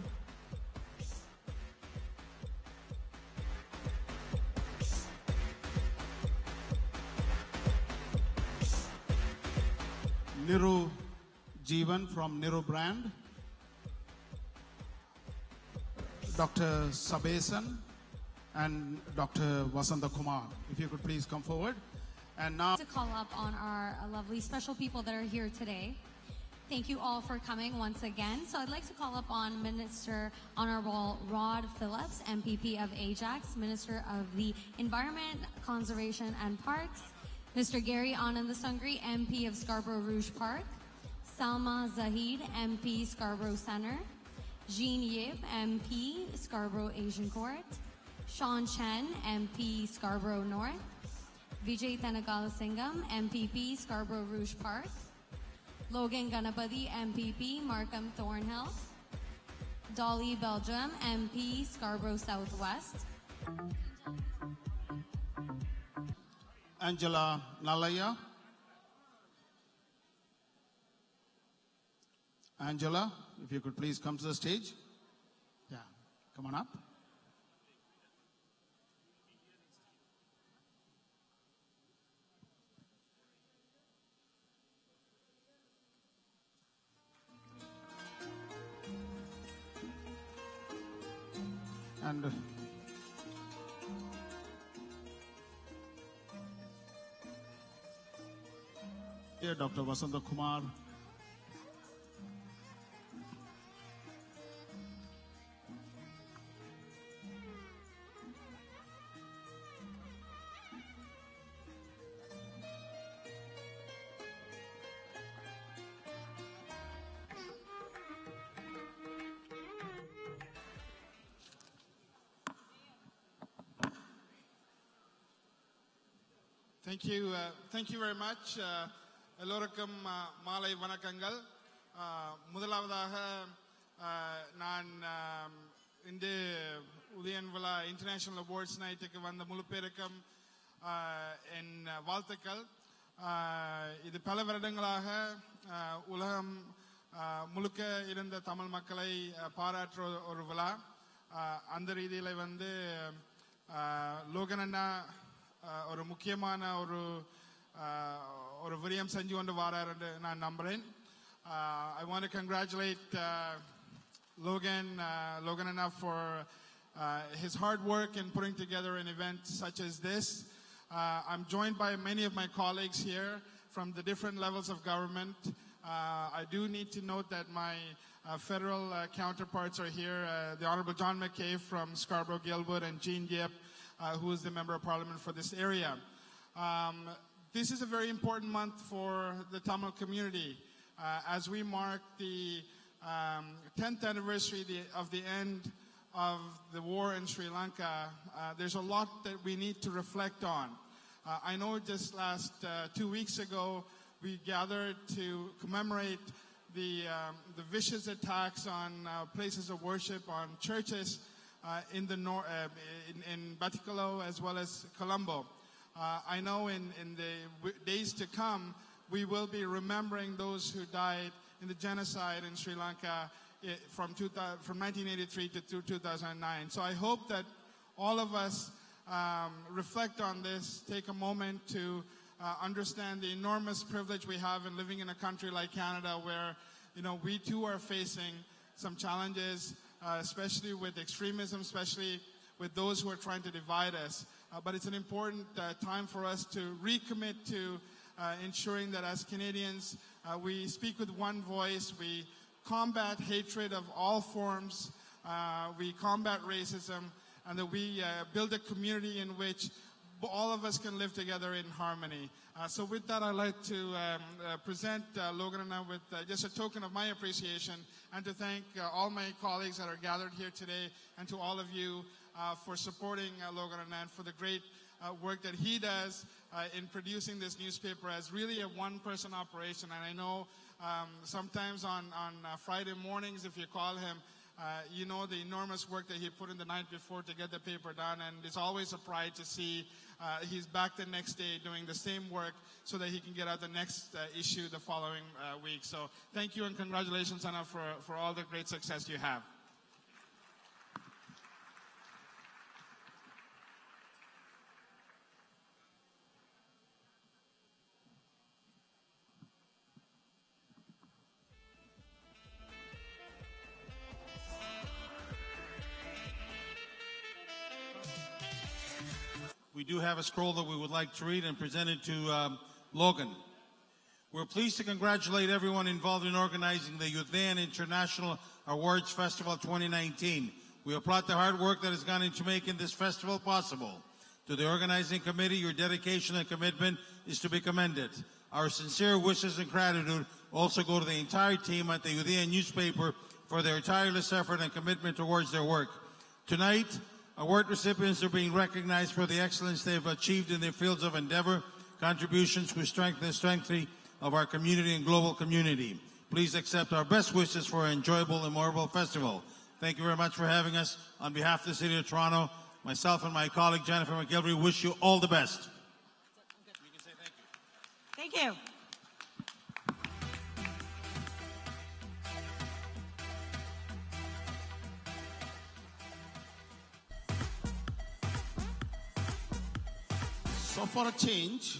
Niru Jeevan from Niru Brand. Dr. Sabesan and Dr. Vasanta Kumar. If you could please come forward. And now To call up on our lovely special people that are here today. Thank you all for coming once again. So I'd like to call up on Minister Honorable Rod Phillips, MPP of Ajax, Minister of the Environment, Conservation and Parks, Mr. Gary Anandasangri, MP of Scarborough Rouge Park, Salma Zahid, MP Scarborough Center, Jean Yip, MP Scarborough Asian Court, Sean Chen, MP Scarborough North, Vijay Thanagala Singham, MPP Scarborough Rouge Park, Logan Ganapati, MPP Markham Thornhill, Dolly Belgium, MP Scarborough Southwest, Angela Nalaya. Angela, if you could please come to the stage. Yeah, come on up. And here, Dr. Vasanta Kumar. Thank you very much. எல்லோருக்கும் மாலை வணக்கங்கள். முதலாவதாக நான் இந்த உதயன் விழா international awards நைட்டுக்கு வந்த முழு பேருக்கும் என் வாழ்த்துக்கள். இது பல வருடங்களாக உலகம் முழுக்க இருந்த தமிழ் மக்களை பாராட்டுற ஒரு விழா. அந்த ரீதியில் வந்து லோகன் அண்ணா ஒரு முக்கியமான ஒரு விரியம் செஞ்சு கொண்டு வராருன்னு நான் நம்புறேன். I want to congratulate Logan Anna for his hard work in putting together an event such as this. I'm joined by many of my colleagues here from the different levels of government. I do need to note that my federal counterparts are here. The Honorable John McKay from Scarborough Gilwood and Jean Yip, who is the Member of Parliament for this area. This is a very important month for the Tamil community as we mark the 10th anniversary of the end of the war in Sri Lanka. There's a lot that we need to reflect on. I know just last 2 weeks ago we gathered to commemorate the vicious attacks on places of worship, on churches in the in Batticaloa as well as Colombo. I know in the days to come, we will be remembering those who died in the genocide in Sri Lanka from 1983 to 2009. So I hope that all of us reflect on this, take a moment to understand the enormous privilege we have in living in a country like Canada, where we too are facing some challenges, especially with extremism, especially with those who are trying to divide us. But it's an important time for us to recommit to ensuring that as Canadians, we speak with one voice, we combat hatred of all forms, we combat racism, and that we build a community in which all of us can live together in harmony. So with that, I'd like to present Logan Anna with just a token of my appreciation, and to thank all my colleagues that are gathered here today, and to all of you for supporting Logan Anna and for the great work that he does in producing this newspaper as really a one-person operation. And I know sometimes on Friday mornings, if you call him, You know the enormous work that he put in the night before to get the paper done, and it's always a pride to see he's back the next day doing the same work so that he can get out the next issue the following week. So thank you and congratulations, Anna, for all the great success you have. We do have a scroll that we would like to read and present it to Logan. We're pleased to congratulate everyone involved in organizing the Udayan International Awards Festival 2019. We applaud the hard work that has gone into making this festival possible. To the organizing committee, your dedication and commitment is to be commended. Our sincere wishes and gratitude also go to the entire team at the Udayan newspaper for their tireless effort and commitment towards their work. Tonight, award recipients are being recognized for the excellence they've achieved in their fields of endeavor, contributions to strengthen the strength of our community and global community. Please accept our best wishes for an enjoyable and memorable festival. Thank you very much for having us. On behalf of the City of Toronto, myself and my colleague Jennifer McGilvery wish you all the best. You can say thank you. Thank you. So for a change,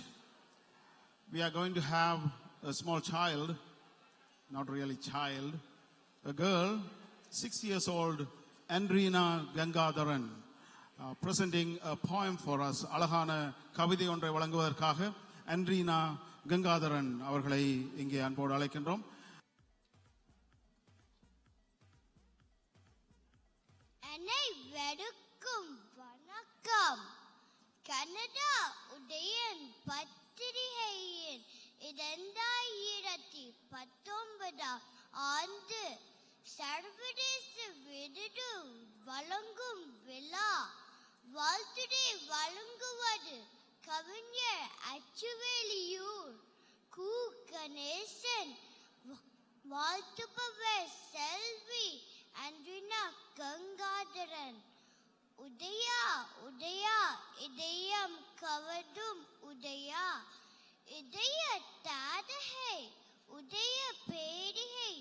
we are going to have a small child, not really child, a girl, 6 years old, Andrina Gangadharan, presenting a poem for us. அழகான கவிதை ஒன்றை வழங்குவதற்காக Andrina Gangadharan அவர்களை இங்கே அன்போடு அழைக்கின்றோம். அனைவருக்கும் வணக்கம். கனடா உதயன் பத்திரிகையின் 2019 ஆண்டு சர்வதேச விருது வழங்கும் விழா வாழ்த்துரை வழங்குவது கவிஞர் அச்சுவேலியூர் கு கணேசன், வாழ்த்துபவர் செல்வி அண்ட்ரினா கங்காதரன். உதயா உதயா இதயம் கவடும் உதயா, இதய தாதகை உதய பேரிகை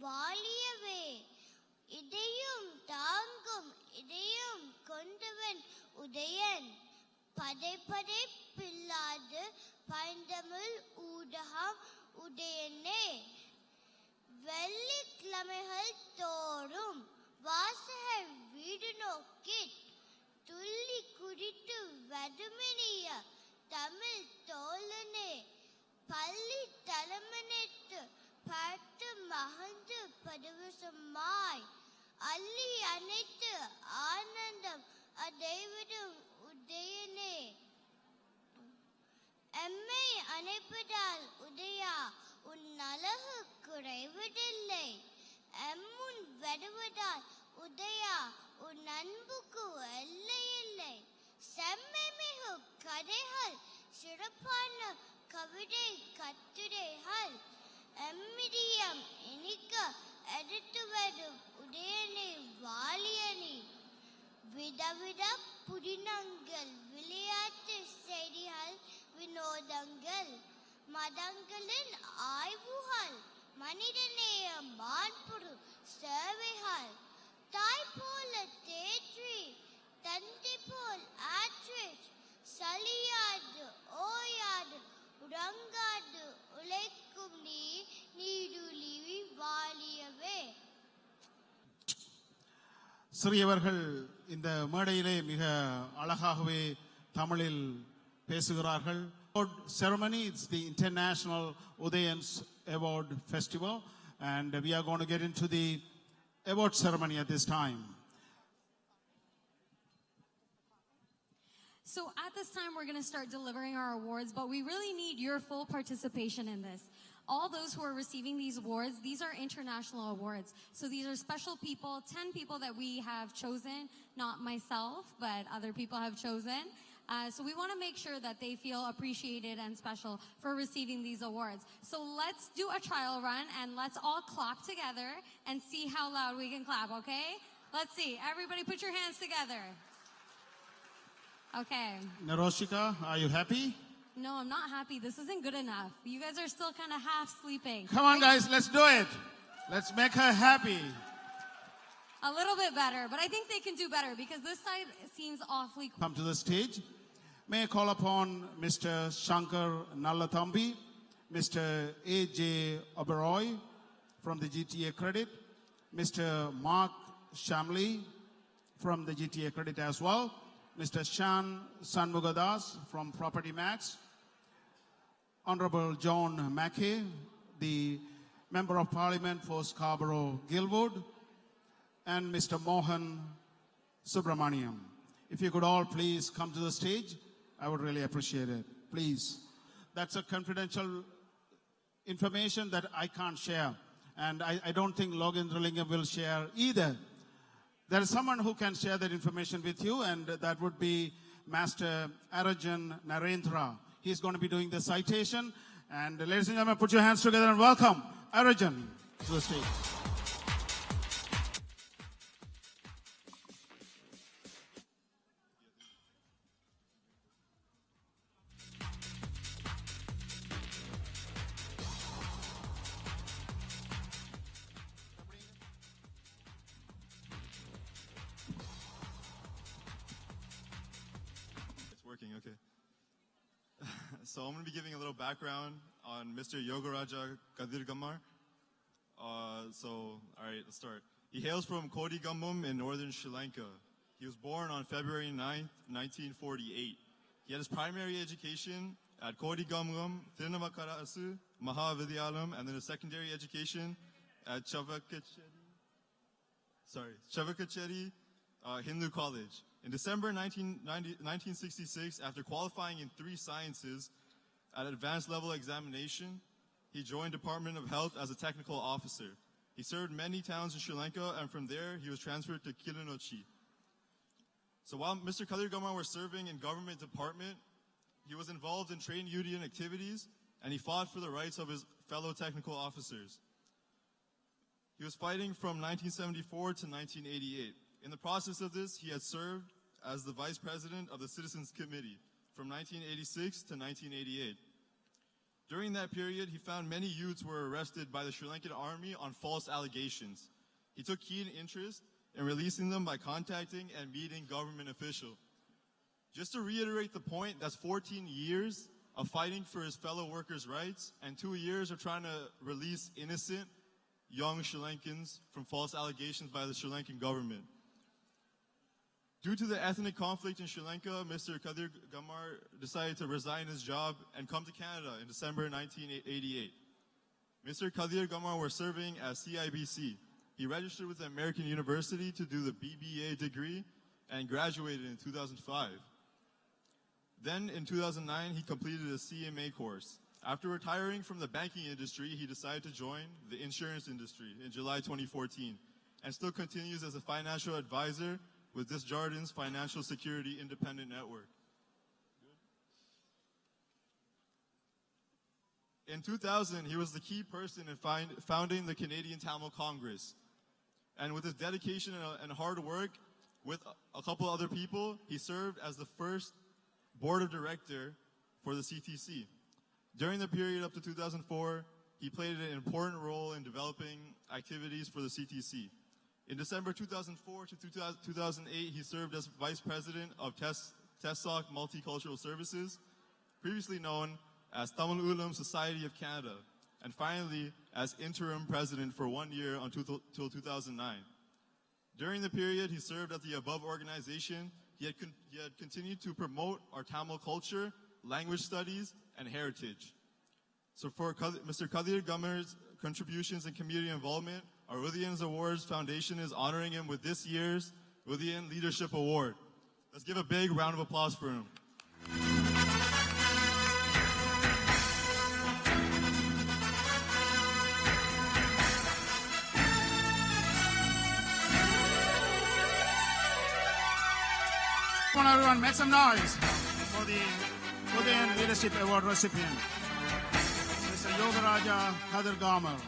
வாழியவே, இதயம் தாங்கும் இதயம் கொண்டவன் உதயன். பதை பில்லாது பைந்தமிழ் ஊடகம் உதயனே. வெள்ளிக்கிழமைகள் தோறும் வாசகர் வீடு நோக்கி துள்ளி குடித்து வதுமினிய தமிழ் தோழனே. பள்ளி தலைமனைத்து பார்த்து மகிழ்ந்து பரவசமாய் அள்ளி அனைத்து ஆனந்தம் அடைவிடும் உதயனே. எம்மை அணைப்பதால் உதயா உன் அழகு குறைவதில்லை, எம்முன் வருவதால் உதயா உன் அன்புக்கு எல்லையில்லை. செம்மை மிகு கதைகள், சிறப்பான கவிதை கட்டுரைகள், எம்மிதியம் இனிக்க எடுத்து வரும் உதயனே வாழியனி. விதவித புதினங்கள், விளையாட்டு செய்திகள், வினோதங்கள், மதங்களின் ஆய்வுகள், மனிதநேய மாண்புறு சேவைகள், தாய் போல தேற்றி தந்தை போல் ஆற்றி சலியாது ஓயாது உறங்காது உழைக்கும் நீ நீடுலி வாழியவே. சிறியவர்கள் இந்த மேடையிலே மிக அழகாகவே தமிழில் பேசுகிறார்கள். Award ceremony, it's the International Udayans Award Festival, and we are going to get into the award ceremony at this time. So at this time, we're going to start delivering our awards, but we really need your full participation in this. All those who are receiving these awards, these are international awards. So these are special people, 10 people that we have chosen, not myself, but other people have chosen. So we want to make sure that they feel appreciated and special for receiving these awards. So let's do a trial run and let's all clap together and see how loud we can clap, okay? Let's see. Everybody put your hands together. Okay. Niroshika, are you happy? No, I'm not happy. This isn't good enough. You guys are still kind of half sleeping. Come on, guys, let's do it. Let's make her happy. A little bit better, but I think they can do better because this side seems awfully cool. Come to the stage. May I call upon Mr. Shankar Nalathambi, Mr. A.J. Oberoi from the GTA Credit, Mr. Mark Shamley from the GTA Credit as well, Mr. Shan Sanmugadas from Property Max, Honorable John Mackey, the Member of Parliament for Scarborough Gilwood, and Mr. Mohan Subramaniam. If you could all please come to the stage, I would really appreciate it. Please. That's a confidential information that I can't share. And I don't think Logendrolingam will share either. There is someone who can share that information with you, and that would be Master Arajan Narendra. He's going to be doing the citation. And ladies and gentlemen, put your hands together and welcome Arajan to the stage. Okay. So I'm going to be giving a little background on Mr. Yogaraja Kadirgamar. All right, let's start. He hails from Kodigamum in northern Sri Lanka. He was born on February 9th, 1948. He had his primary education at Kodigamum, Thirunamakarasu, Mahavidyalayam, and then a secondary education at Chavakacheri Hindu College. In December 1966, after qualifying in 3 sciences at advanced level examination, he joined Department of Health as a technical officer. He served many towns in Sri Lanka, and from there, he was transferred to Kilinochchi. So while Mr. Kadirgamar was serving in government department, he was involved in trade union activities, and he fought for the rights of his fellow technical officers. He was fighting from 1974 to 1988. In the process of this, he had served as the vice president of the Citizens Committee from 1986 to 1988. During that period, he found many youths were arrested by the Sri Lankan army on false allegations. He took keen interest in releasing them by contacting and meeting government officials. Just to reiterate the point, that's 14 years of fighting for his fellow workers' rights and 2 years of trying to release innocent young Sri Lankans from false allegations by the Sri Lankan government. Due to the ethnic conflict in Sri Lanka, Mr. Kadirgamar decided to resign his job and come to Canada in December 1988. Mr. Kadirgamar was serving as CIBC. He registered with the American University to do the BBA degree and graduated in 2005. Then in 2009, he completed a CMA course. After retiring from the banking industry, he decided to join the insurance industry in July 2014 and still continues as a financial advisor with Desjardins Financial Security Independent Network. In 2000, he was the key person in founding the Canadian Tamil Congress. And with his dedication and hard work with a couple other people, he served as the first board of director for the CTC. During the period up to 2004, he played an important role in developing activities for the CTC. In December 2004 to 2008, he served as Vice President of TESOC Multicultural Services, previously known as Tamil Ulam Society of Canada, and finally as interim president for 1 year until 2009. During the period he served at the above organization, he had continued to promote our Tamil culture, language studies, and heritage. So for Mr. Kadirgamar's contributions and community involvement, our Udayan's Awards Foundation is honoring him with this year's Udayan Leadership Award. Let's give a big round of applause for him. Come on, everyone, make some noise. the Udayan Leadership Award recipient, Mr. Yogaraja Kadirgamar.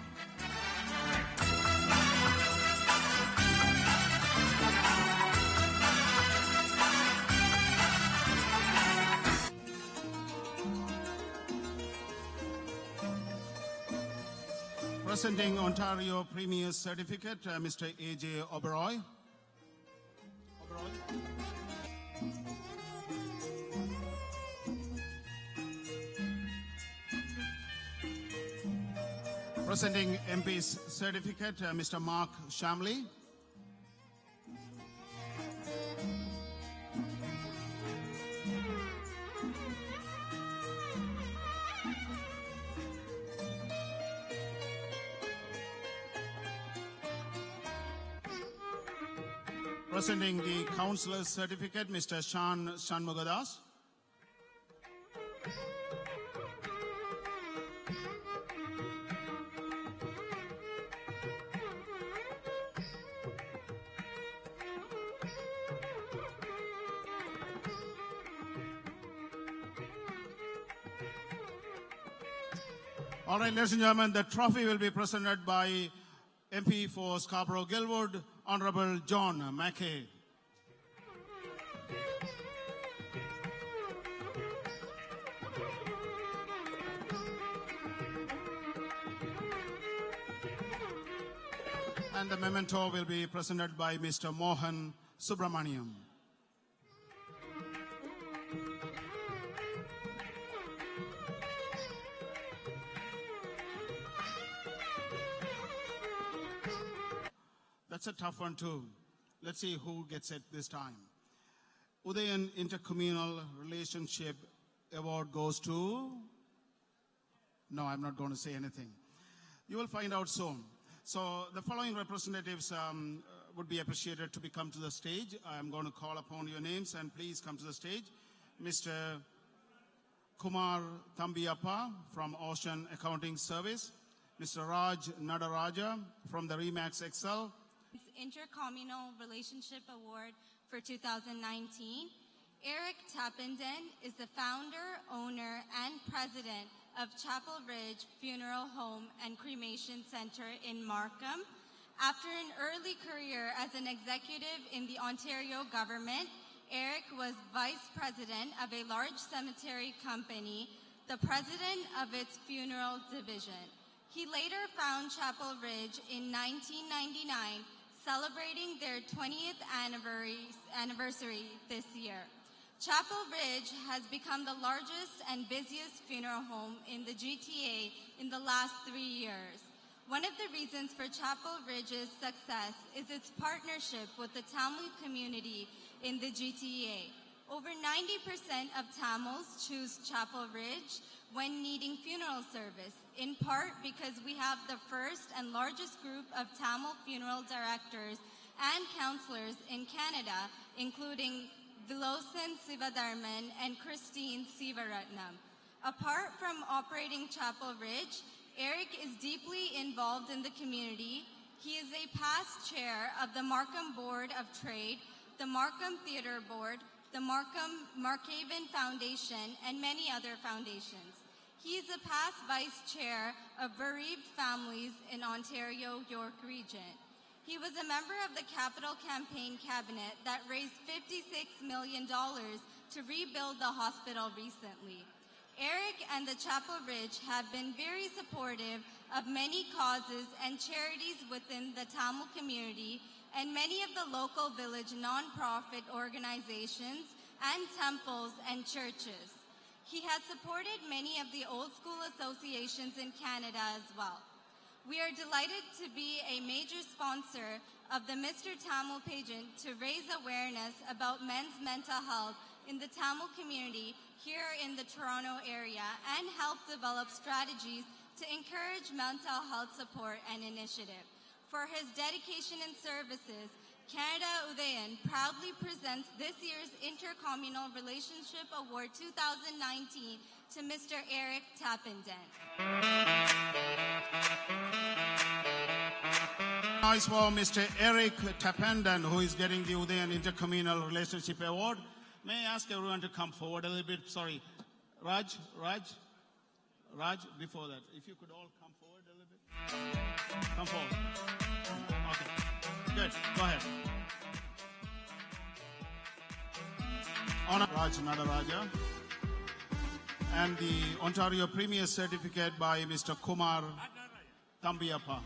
Presenting Ontario Premier Certificate, Mr. A.J. Oberoi. Presenting MP's Certificate, Mr. Mark Shamley. Presenting the Councillor's Certificate, Mr. Shan Shanmugadas. All right, ladies and gentlemen, the trophy will be presented by MP for Scarborough-Gilwood, Honorable John Mackay. And the memento will be presented by Mr. Mohan Subramaniam. That's a tough one too. Let's see who gets it this time. Udayan Intercommunal Relationship Award goes to... No, I'm not going to say anything. You will find out soon. So the following representatives would be appreciated to come to the stage. I'm going to call upon your names and please come to the stage. Mr. Kumar Thambiyappa from Ocean Accounting Service. Mr. Raj Nadaraja from the Remax Excel. Intercommunal Relationship Award for 2019. Eric Tappenden is the founder, owner, and president of Chapel Ridge Funeral Home and Cremation Center in Markham. After an early career as an executive in the Ontario government, Eric was vice president of a large cemetery company, the president of its funeral division. He later found Chapel Ridge in 1999, celebrating their 20th anniversary this year. Chapel Ridge has become the largest and busiest funeral home in the GTA in the last 3 years. One of the reasons for Chapel Ridge's success is its partnership with the Tamil community in the GTA. Over 90% of Tamils choose Chapel Ridge when needing funeral service, in part because we have the first and largest group of Tamil funeral directors and counselors in Canada, including Vilosan Sivadharman and Christine Sivaratnam. Apart from operating Chapel Ridge, Eric is deeply involved in the community. He is a past chair of the Markham Board of Trade, the Markham Theatre Board, the Markhaven Foundation, and many other foundations. He is a past vice chair of bereaved families in Ontario, York Region. He was a member of the Capital Campaign Cabinet that raised $56 million to rebuild the hospital recently. Eric and the Chapel Ridge have been very supportive of many causes and charities within the Tamil community and many of the local village nonprofit organizations and temples and churches. He has supported many of the old school associations in Canada as well. We are delighted to be a major sponsor of the Mr. Tamil pageant to raise awareness about men's mental health in the Tamil community here in the Toronto area and help develop strategies to encourage mental health support and initiative. For his dedication and services, Canada Udayan proudly presents this year's Intercommunal Relationship Award 2019 to Mr. Eric Tappenden. Nice for Mr. Eric Tappenden, who is getting the Udayan Intercommunal Relationship Award. May I ask everyone to come forward a little bit? Sorry. Raj, before that, if you could all come forward a little bit. Come forward. Okay. Good. Go ahead. Honor Raj Nadaraja. And the Ontario Premier Certificate by Mr. Kumar Tambiappa.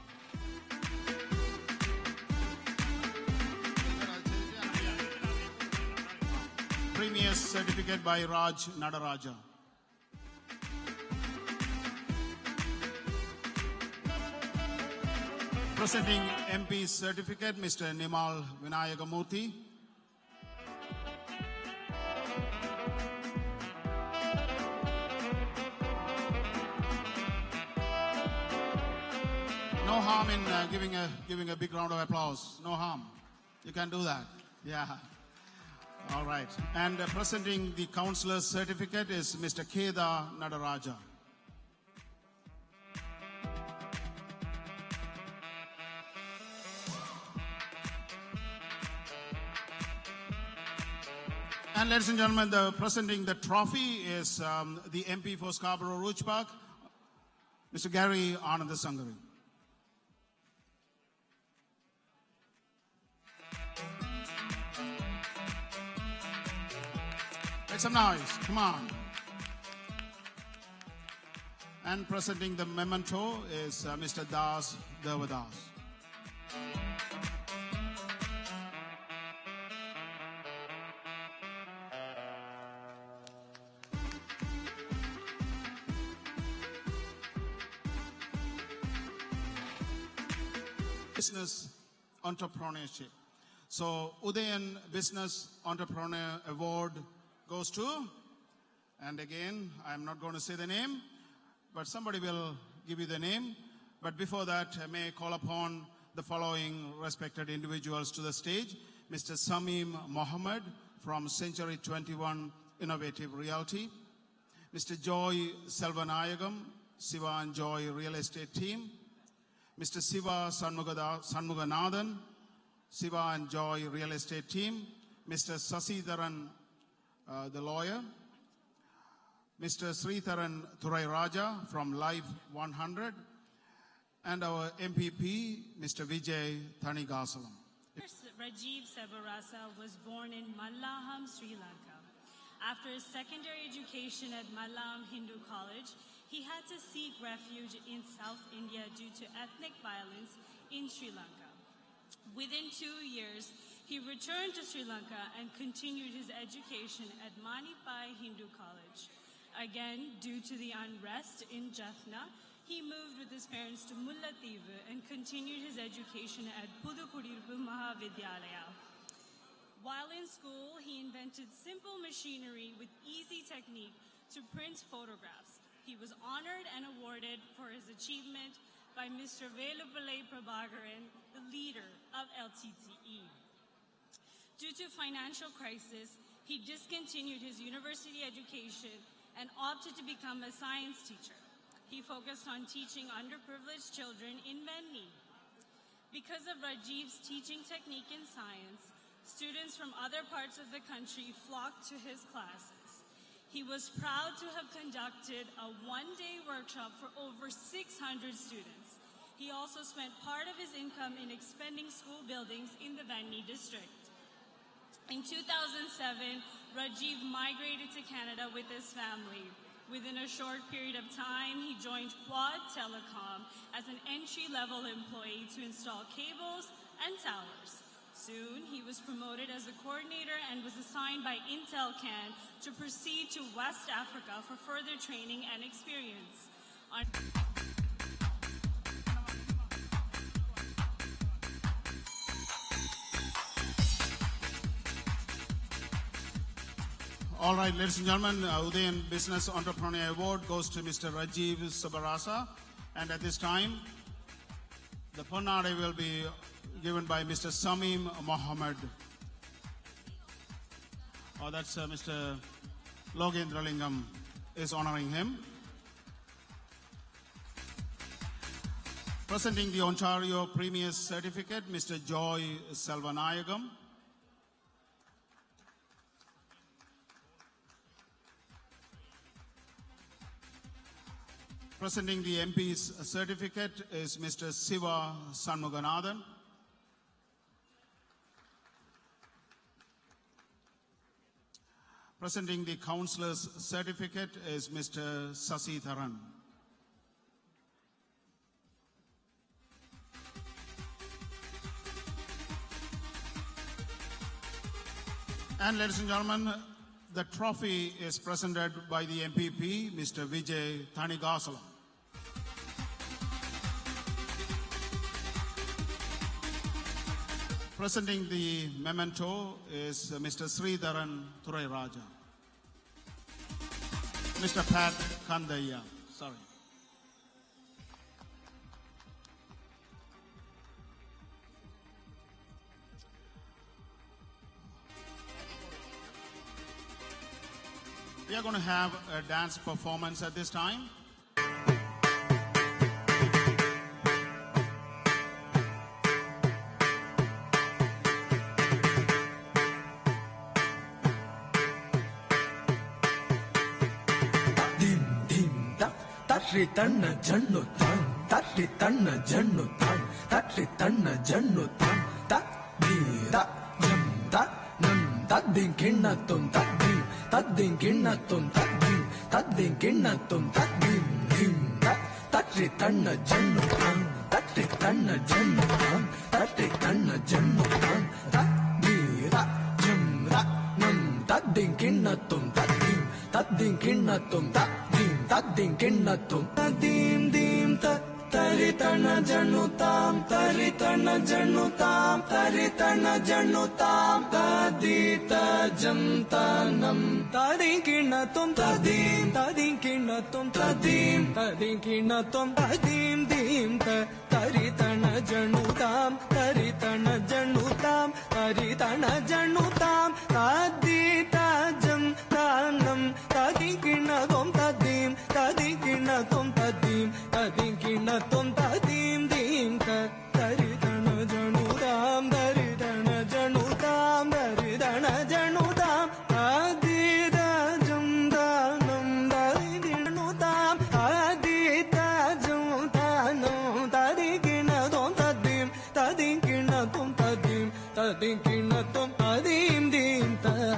Premier Certificate by Raj Nadaraja. Presenting MP Certificate, Mr. Nimal Vinayagamurthy. No harm in giving a big round of applause. No harm. You can do that. Yeah. All right. And presenting the Councillor's Certificate is Mr. Kedar Nadaraja. And ladies and gentlemen, presenting the trophy is the MP for Scarborough Rouge Park, Mr. Gary Anandasangari. Make some noise, come on. And presenting the memento is Mr. Das Devadas. Business entrepreneurship. So Udayan Business Entrepreneur Award goes to, and again, I'm not going to say the name, but somebody will give you the name. But before that, I may call upon the following respected individuals to the stage. Mr. Samim Mohammed from Century 21 Innovative Realty. Mr. Joy Selvanayagam, Siva and Joy Real Estate Team. Mr. Siva Sanmuganathan, Siva and Joy Real Estate Team. Mr. Sasidharan, the lawyer. Mr. Sritharan Thurai Raja from Live 100. And our MPP, Mr. Vijay Thanigasalam. Rajiv Sebarasa was born in Mallaham, Sri Lanka. After his secondary education at Mallam Hindu College, he had to seek refuge in South India due to ethnic violence in Sri Lanka. Within 2 years, he returned to Sri Lanka and continued his education at Manipai Hindu College. Again, due to the unrest in Jaffna, he moved with his parents to Mullativ and continued his education at Pudukudirpu Mahavidyalaya. While in school, he invented simple machinery with easy technique to print photographs. He was honored and awarded for his achievement by Mr. Velupillai Prabhakaran, the leader of LTTE. Due to financial crisis, he discontinued his university education and opted to become a science teacher. He focused on teaching underprivileged children in Venni. Because of Rajiv's teaching technique in science, students from other parts of the country flocked to his classes. He was proud to have conducted a one-day workshop for over 600 students. He also spent part of his income in expanding school buildings in the Venni district. In 2007, Rajiv migrated to Canada with his family. Within a short period of time, he joined Quad Telecom as an entry-level employee to install cables and towers. Soon, he was promoted as a coordinator and was assigned by Intelcan to proceed to West Africa for further training and experience. All right, ladies and gentlemen, Udayan Business Entrepreneur Award goes to Mr. Rajiv Sabarasa. And at this time, the Ponnade will be given by Mr. Samim Mohammed. Oh, that's Mr. Logendra Lingam is honoring him. Presenting the Ontario Premier's Certificate, Mr. Joy Selvanayagam. Presenting the MP's certificate is Mr. Siva Sanmuganathan. Presenting the councillor's certificate is Mr. Sasitharan. And ladies and gentlemen, the trophy is presented by the MPP, Mr. Vijay Thanigasalam. Presenting the memento is Mr. Sridharan Thurairaja. Mr. Pat Kandaya. Sorry. We are going to have a dance performance at this time. Tatri tanna jannu tan, tatri tanna jannu tan, tatri tanna jannu tan, tat di da jam tat nam tat din kinna tum tat din kinna tum tat din kinna tum tat dim tat tatri tanna jannu tan, tatri tanna jannu tan, tatri tanna jannu tan, tat di da jam da nam tat din kinna tum tat din kinna tum tat din kinna tum dim dim tat tari tana jannu tam tari tana jannu tam tari tana jannu tam tadi ta jam tanam tadin kinna tum tadin kinna tum tadin kinna tum tadim dim ta tari tana jannu tam tari tana jannu tam tari tana jannu tam tadi ta jam tanam tadin kinna tum tadim kinna tum tadim kinna tum tadim dim ta tari tana jannu tam tari tana jannu tam tari tana jannu tam adi da jam tanam tari jannu tam adi da jam tanam tari kinna tum tadim kinna tum tadim kinna tum tadim dim ta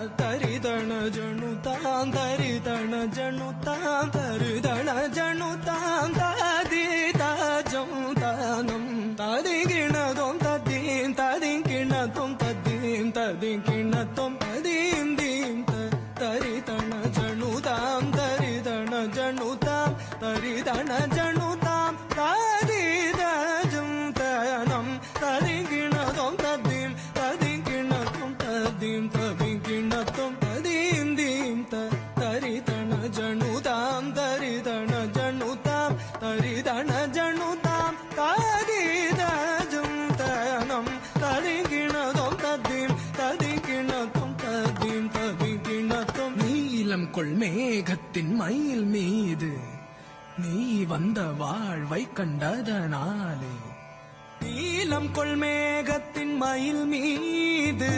tari tana jannu tam tari tana jannu tam tari tana jannu tam tadi ta jam tanam tadi kinna tum tadim kinna tum tadim kinna tum tadim dim ta tari tana jannu tam tari tana jannu tam tari tana jannu tam tadi ta jam tanam tadi kinna tum tadim kinna tum tadim kinna tum tadim dim ta tari tana jannu tam tari tana jannu tam tari tana jannu tam tadi ta jam tanam tadi kinna tum kinna tum tadim kinna tum நீலம் கொள் மேகத்தின் மயில் மீது நீ வந்த வாழ்வை கண்டதனாலே நீலம் கொள் மேகத்தின் மயில் மீது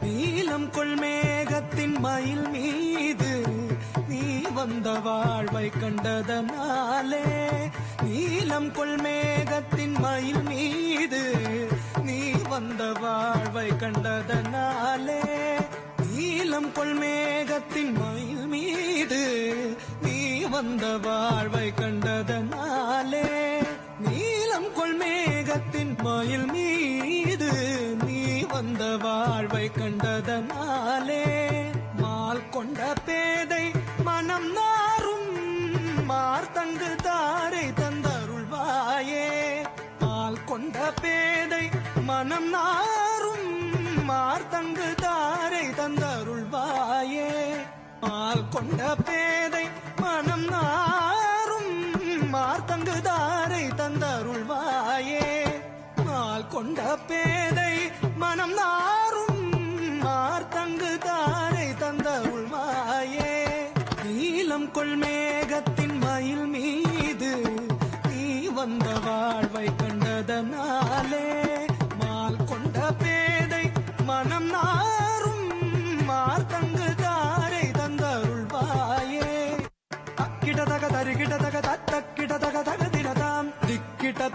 நீலம் கொள் மேகத்தின் மயில் மீது நீ வந்த வாழ்வை கண்டதனாலே நீலம் கொள் மேகத்தின் மயில் மீது நீ வந்த வாழ்வை கண்டதனாலே நீலம் கொள் மேகத்தின் மயில் மீது நீ வந்த வாழ்வை கண்டதனாலே நீலம் கொள் மேகத்தின் மயில் மீது நீ வந்த வாழ்வை கண்டதனாலே மால் கொண்ட பேதை மனம் நாரும் மார்த்தங்கு தாரை தந்தருள்வாயே மால் கொண்ட பேதை மனம் நாரும் மார்த்தங்கு தாரை தந்தருள்வாயே மால் கொண்ட பேதை மனம் நாரும் மார்த்தங்கு தாரை தந்தருள்வாயே மால் கொண்ட பேதை மனம் நாரும் மார்த்தங்கு தாரை தந்தருள்வாயே நீலம் கொள் மேகத்தின் மயில் மீது நீ வந்த வாழ்வை கண்டதனா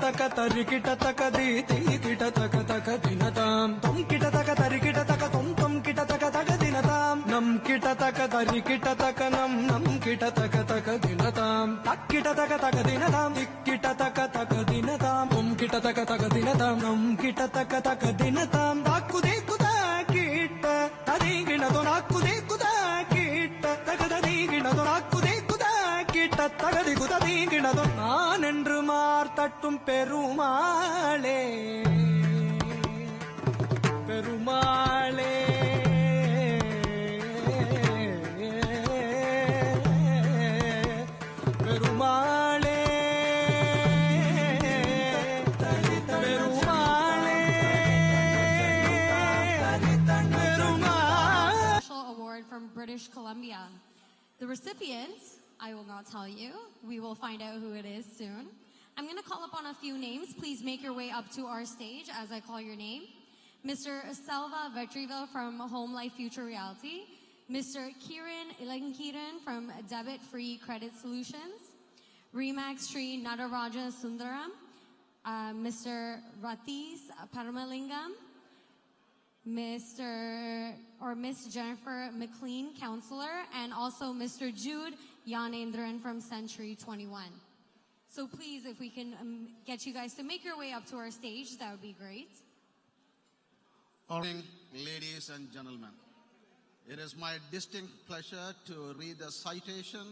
taka tarikita taka di kita taka taka dinatam tom kita taka tarikita taka tom kita taka taka dinatam nam kita taka tarikita taka nam kita taka taka dinatam tak kita taka dinatam kita taka dinatam tom kita taka dinatam nam kita taka dinatam takku dekuda kita tadigina to nakku dekuda kita tagadina to nakku dekuda kita tagadikuda digina to நான் என்று மார்த்தட்டும் பெருமாளே பெருமாளே பெருமாளே Award from British Columbia. The recipients, I will not tell you. We will find out who it is soon. I'm going to call upon a few names. Please make your way up to our stage as I call your name. Mr. Selva Vetrivel from Home Life Future Reality. Mr. Kiran Ilankiran from Debit Free Credit Solutions. Remax Sri Nataraja Sundaram. Mr. Ratis Paramalingam. Mr. or Miss Jennifer McLean, counselor, and also Mr. Jude Yanendran from Century 21. So please, if we can get you guys to make your way up to our stage, that would be great. Morning, ladies and gentlemen. It is my distinct pleasure to read the citation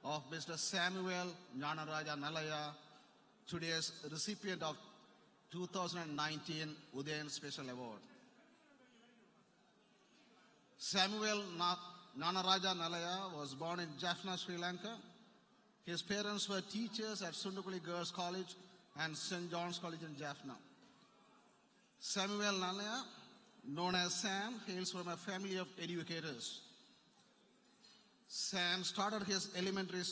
of Mr. Samuel Nyanaraja Nalaya, today's recipient of 2019 Udayan Special Award. Samuel Nyanaraja Nalaya was born in Jaffna, Sri Lanka. His parents were teachers at Sundukuli Girls College and St. John's College in Jaffna. Samuel Nalaya, known as Sam, hails from a family of educators. Sam started his elementary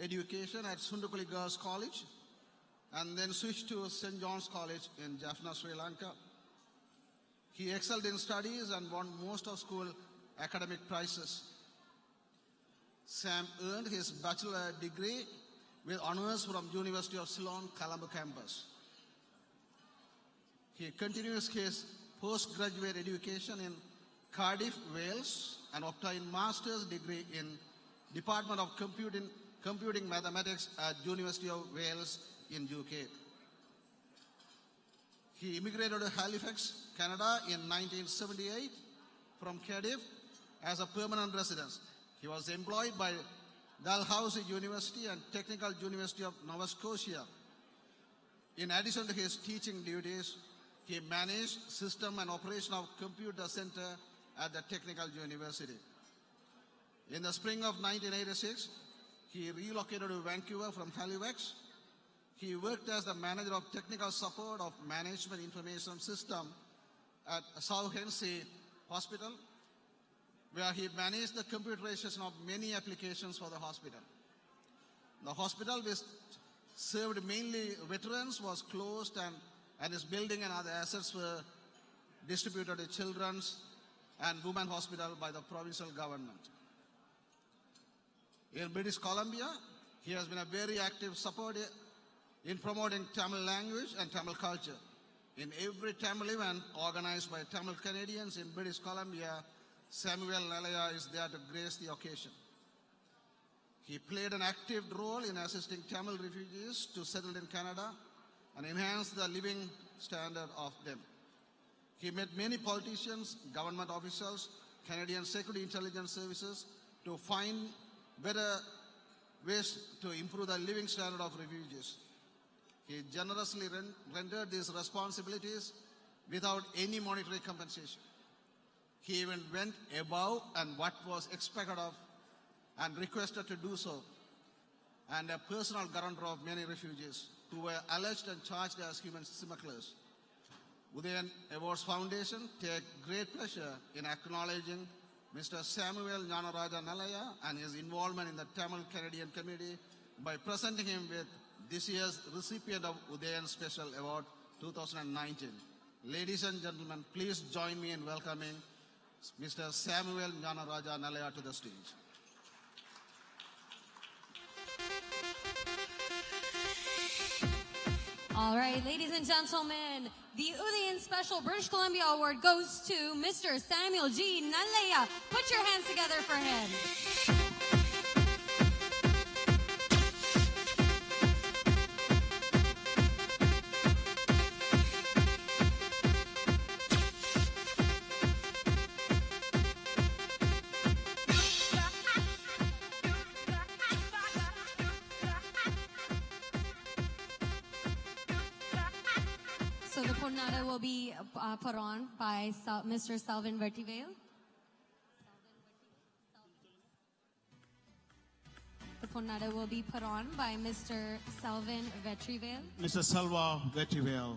education at Sundukuli Girls College and then switched to St. John's College in Jaffna, Sri Lanka. He excelled in studies and won most of school academic prizes. Sam earned his bachelor degree with honors from University of Ceylon, Colombo campus. He continues his postgraduate education in Cardiff, Wales, and obtained master's degree in Department of Computing Mathematics at University of Wales in UK. He immigrated to Halifax, Canada in 1978 from Cardiff as a permanent resident. He was employed by Dalhousie University and Technical University of Nova Scotia. In addition to his teaching duties, he managed system and operation of computer center at the Technical University. In the spring of 1986, he relocated to Vancouver from Halifax. He worked as the manager of technical support of management information system at South Hensey Hospital, where he managed the computerization of many applications for the hospital. The hospital, which served mainly veterans, was closed and his building and other assets were distributed to Children's and Women Hospital by the provincial government. In British Columbia, he has been a very active supporter in promoting Tamil language and Tamil culture. In every Tamil event organized by Tamil Canadians in British Columbia, Samuel Nalaya is there to grace the occasion. He played an active role in assisting Tamil refugees to settle in Canada and enhance the living standard of them. He met many politicians, government officials, Canadian Security Intelligence Services to find better ways to improve the living standard of refugees. He generously rendered these responsibilities without any monetary compensation. He even went above and what was expected of and requested to do so, and a personal guarantor of many refugees who were alleged and charged as human smugglers. Udayan Awards Foundation take great pleasure in acknowledging Mr. Samuel Nyanaraja Nalaya and his involvement in the Tamil Canadian community by presenting him with this year's recipient of Udayan Special Award 2019. Ladies and gentlemen, please join me in welcoming Mr. Samuel Nyanaraja Nalaya to the stage. All right, ladies and gentlemen, the Udayan Special British Columbia Award goes to Mr. Samuel G. Nalaya. Put your hands together for him. So the Pornada will be put on by Mr. Selvin Vertivale. The Pornada will be put on by Mr. Selvin Vertivale. Mr. Selva Vetivel.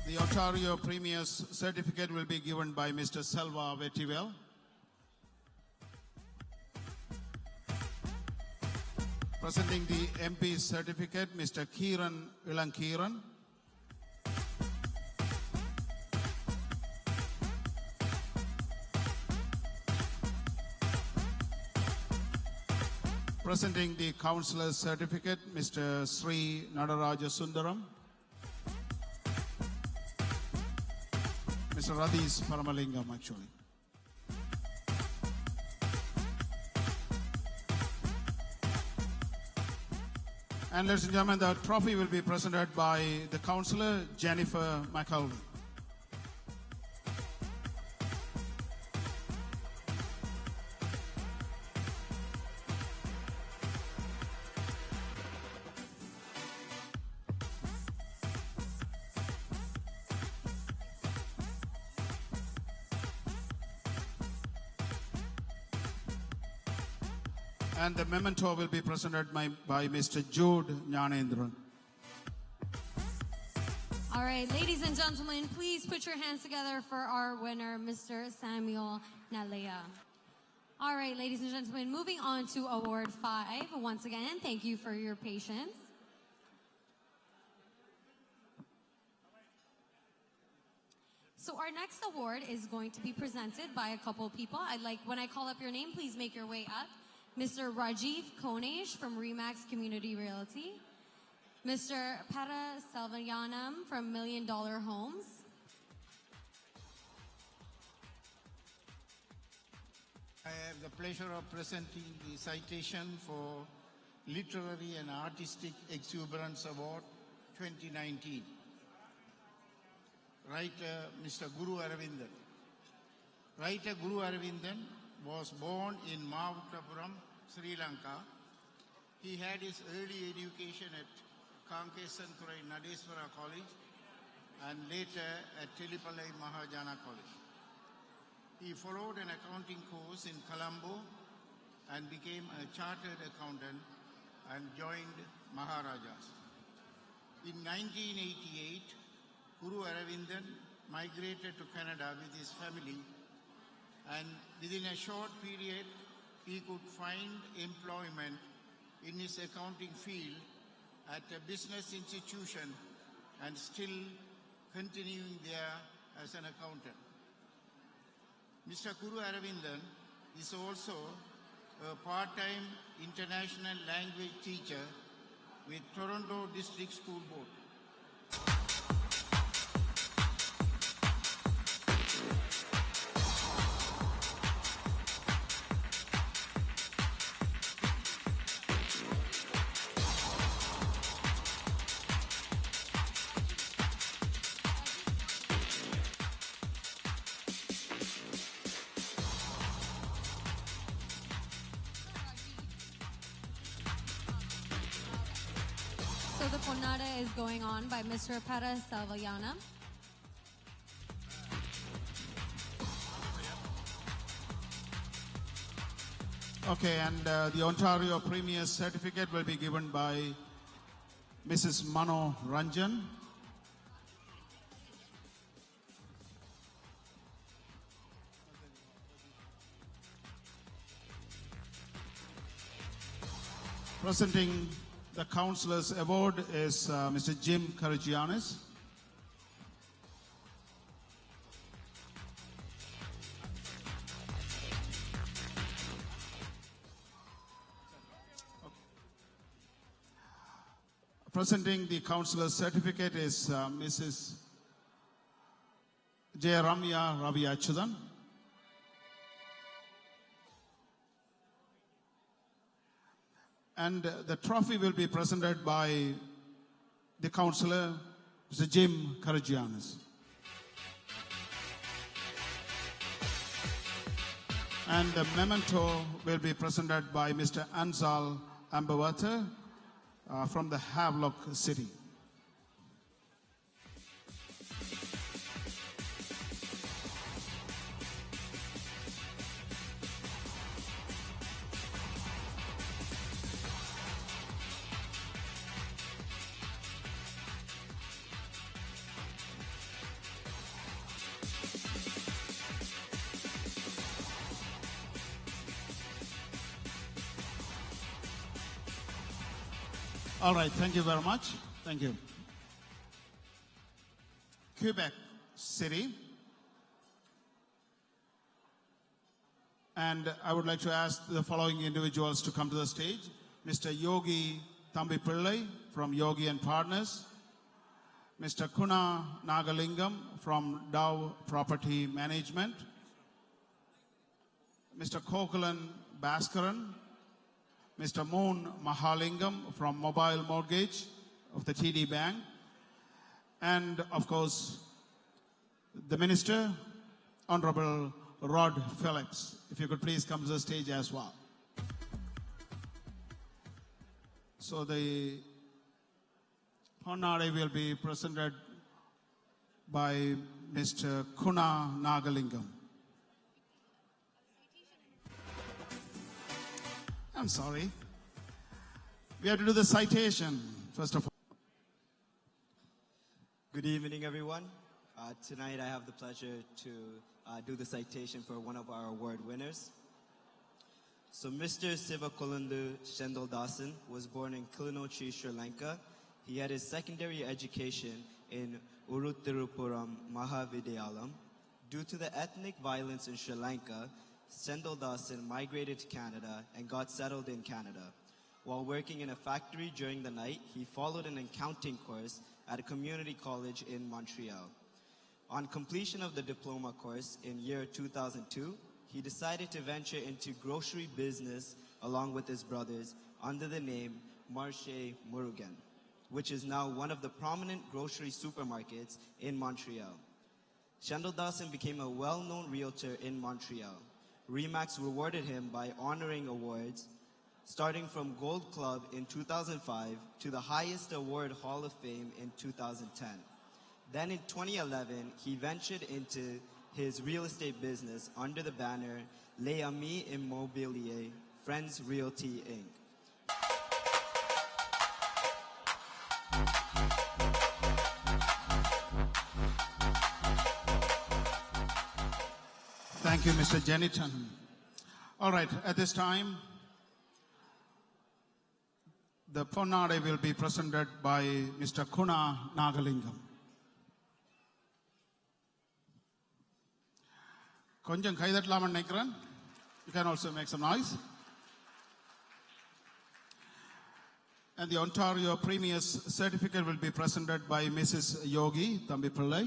The Ontario Premier's certificate will be given by Mr. Selva Vetivel. Presenting the MP certificate, Mr. Kiran Ilankiran. Presenting the Councillor's certificate, Mr. Sri Nadaraja Sundaram. Mr. Radis Paramalingam, actually. And ladies and gentlemen, the trophy will be presented by the Councillor, Jennifer McElvey. And the memento will be presented by Mr. Jude Nyanendran. All right, ladies and gentlemen, please put your hands together for our winner, Mr. Samuel Nalaya. All right, ladies and gentlemen, moving on to Award 5. Once again, thank you for your patience. So our next award is going to be presented by a couple of people. I'd like, when I call up your name, please make your way up. Mr. Rajiv Konesh from Remax Community Realty. Mr. Para Selvayanam from $1 Million Homes. I have the pleasure of presenting the citation for Literary and Artistic Exuberance Award 2019. Writer Mr. Guru Aravindan. Writer Guru Aravindan was born in Mavatapuram, Sri Lanka. He had his early education at Kankesanturai Nadeswara College and later at Telipalai Mahajana College. He followed an accounting course in Colombo and became a chartered accountant and joined Maharajas. In 1988, Guru Aravindan migrated to Canada with his family, and within a short period, he could find employment in his accounting field at a business institution and still continuing there as an accountant. Mr. Guru Aravindan is also a part-time international language teacher with Toronto District School Board. So the Pornada is going on by Mr. Para Selvayanam. Okay, and the Ontario Premier's certificate will be given by Mrs. Mano Ranjan. Presenting the Councillors Award is Mr. Jim Karagianis. Presenting the Councillor's certificate is Mrs. Jayaramiya Ravi Achudan. And the trophy will be presented by the councillor, Mr. Jim Karagianis. And the memento will be presented by Mr. Ansal Ambawata from the Havelock City. All right, thank you very much. Thank you. Quebec City. And I would like to ask the following individuals to come to the stage. Mr. Yogi Thambi Pillai from Yogi and Partners. Mr. Kuna Nagalingam from Dow Property Management. Mr. Kokulan Bhaskaran. Mr. Moon Mahalingam from Mobile Mortgage of the TD Bank. And of course, the Minister, Honorable Rod Phillips. If you could please come to the stage as well. So the Honore will be presented by Mr. Kuna Nagalingam. I'm sorry. We have to do the citation, first of all. Good evening, everyone. Tonight I have the pleasure to do the citation for one of our award winners. So Mr. Sivakolandu Shendal Dasan was born in Kilinochchi, Sri Lanka. He had his secondary education in Uruttirupuram Mahavidyalayam. Due to the ethnic violence in Sri Lanka, Shendal Dasan migrated to Canada and got settled in Canada. While working in a factory during the night, he followed an accounting course at a community college in Montreal. On completion of the diploma course in year 2002, he decided to venture into grocery business along with his brothers under the name Marché Murugan, which is now one of the prominent grocery supermarkets in Montreal. Shendal Dasan became a well-known realtor in Montreal. RE/MAX rewarded him by honoring awards, starting from Gold Club in 2005 to the highest award Hall of Fame in 2010. Then in 2011, he ventured into his real estate business under the banner Les Amis Immobiliers Friends Realty Inc. Thank you, Mr. Jeniton. All right, at this time, the Ponnade will be presented by Mr. Kuna Nagalingam. கொஞ்சம் கைதட்டலாம்னு நினைக்கிறேன். You can also make some noise. And the Ontario Premier's certificate will be presented by Mrs. Yogi Thambi Pillai.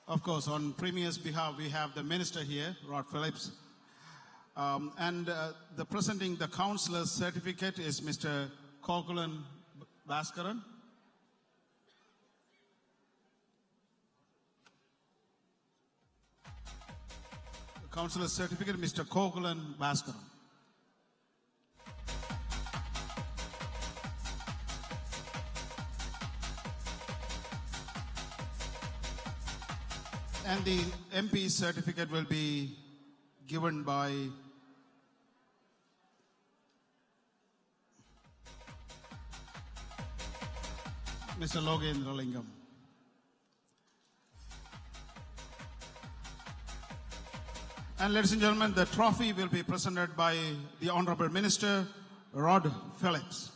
Of course, on Premier's behalf, we have the Minister here, Rod Phillips. The presenting the Councillor's certificate is Mr. Kokulan Bhaskaran. The Councillor's certificate, Mr. Kokulan Bhaskaran. And the MP certificate will be given by Mr. Logendra Lingam. And ladies and gentlemen, the trophy will be presented by the Honorable Minister, Rod Phillips.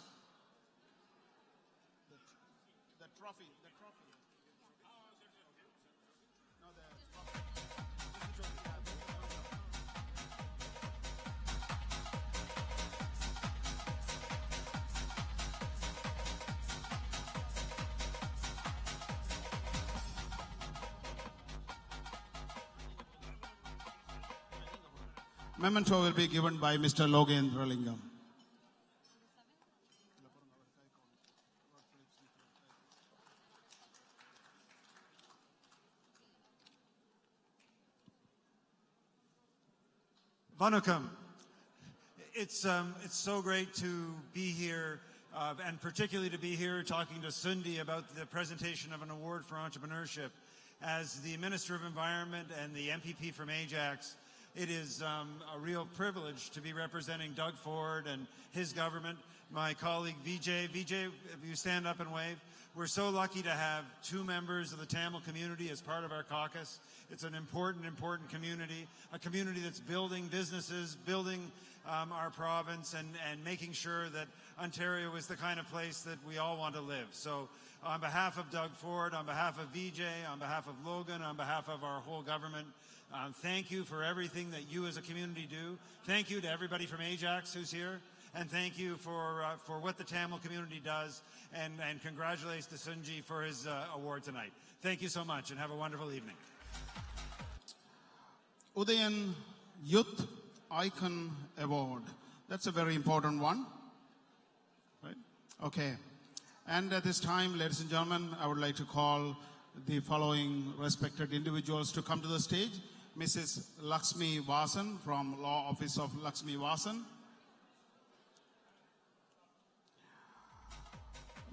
Memento will be given by Mr. Logan Rollingham. Vanakkam. It's so great to be here, and particularly to be here talking to Sundi about the presentation of an award for entrepreneurship. As the Minister of Environment and the MPP from Ajax, it is a real privilege to be representing Doug Ford and his government. My colleague Vijay, if you stand up and wave. We're so lucky to have two members of the Tamil community as part of our caucus. It's an important community, a community that's building businesses, building our province, and making sure that Ontario is the kind of place that we all want to live. So on behalf of Doug Ford, on behalf of Vijay, on behalf of Logan, on behalf of our whole government, thank you for everything that you as a community do. Thank you to everybody from Ajax who's here. And thank you for what the Tamil community does. And congratulations to Sunji for his award tonight. Thank you so much and have a wonderful evening. Udayan Youth Icon Award. That's a very important one. Right? Okay. And at this time, ladies and gentlemen, I would like to call the following respected individuals to come to the stage. Mrs. Lakshmi Vasan from Law Office of Lakshmi Vasan.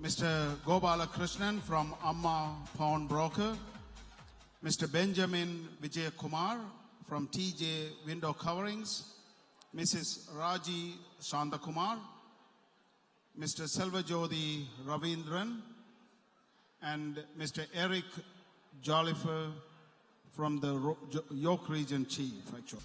Mr. Gobala Krishnan from Amma Pawnbroker. Mr. Benjamin Vijay Kumar from TJ Window Coverings. Mrs. Raji Shantakumar. Mr. Selvajodi Ravindran. And Mr. Eric Jollifer from the York Region Chief, actually.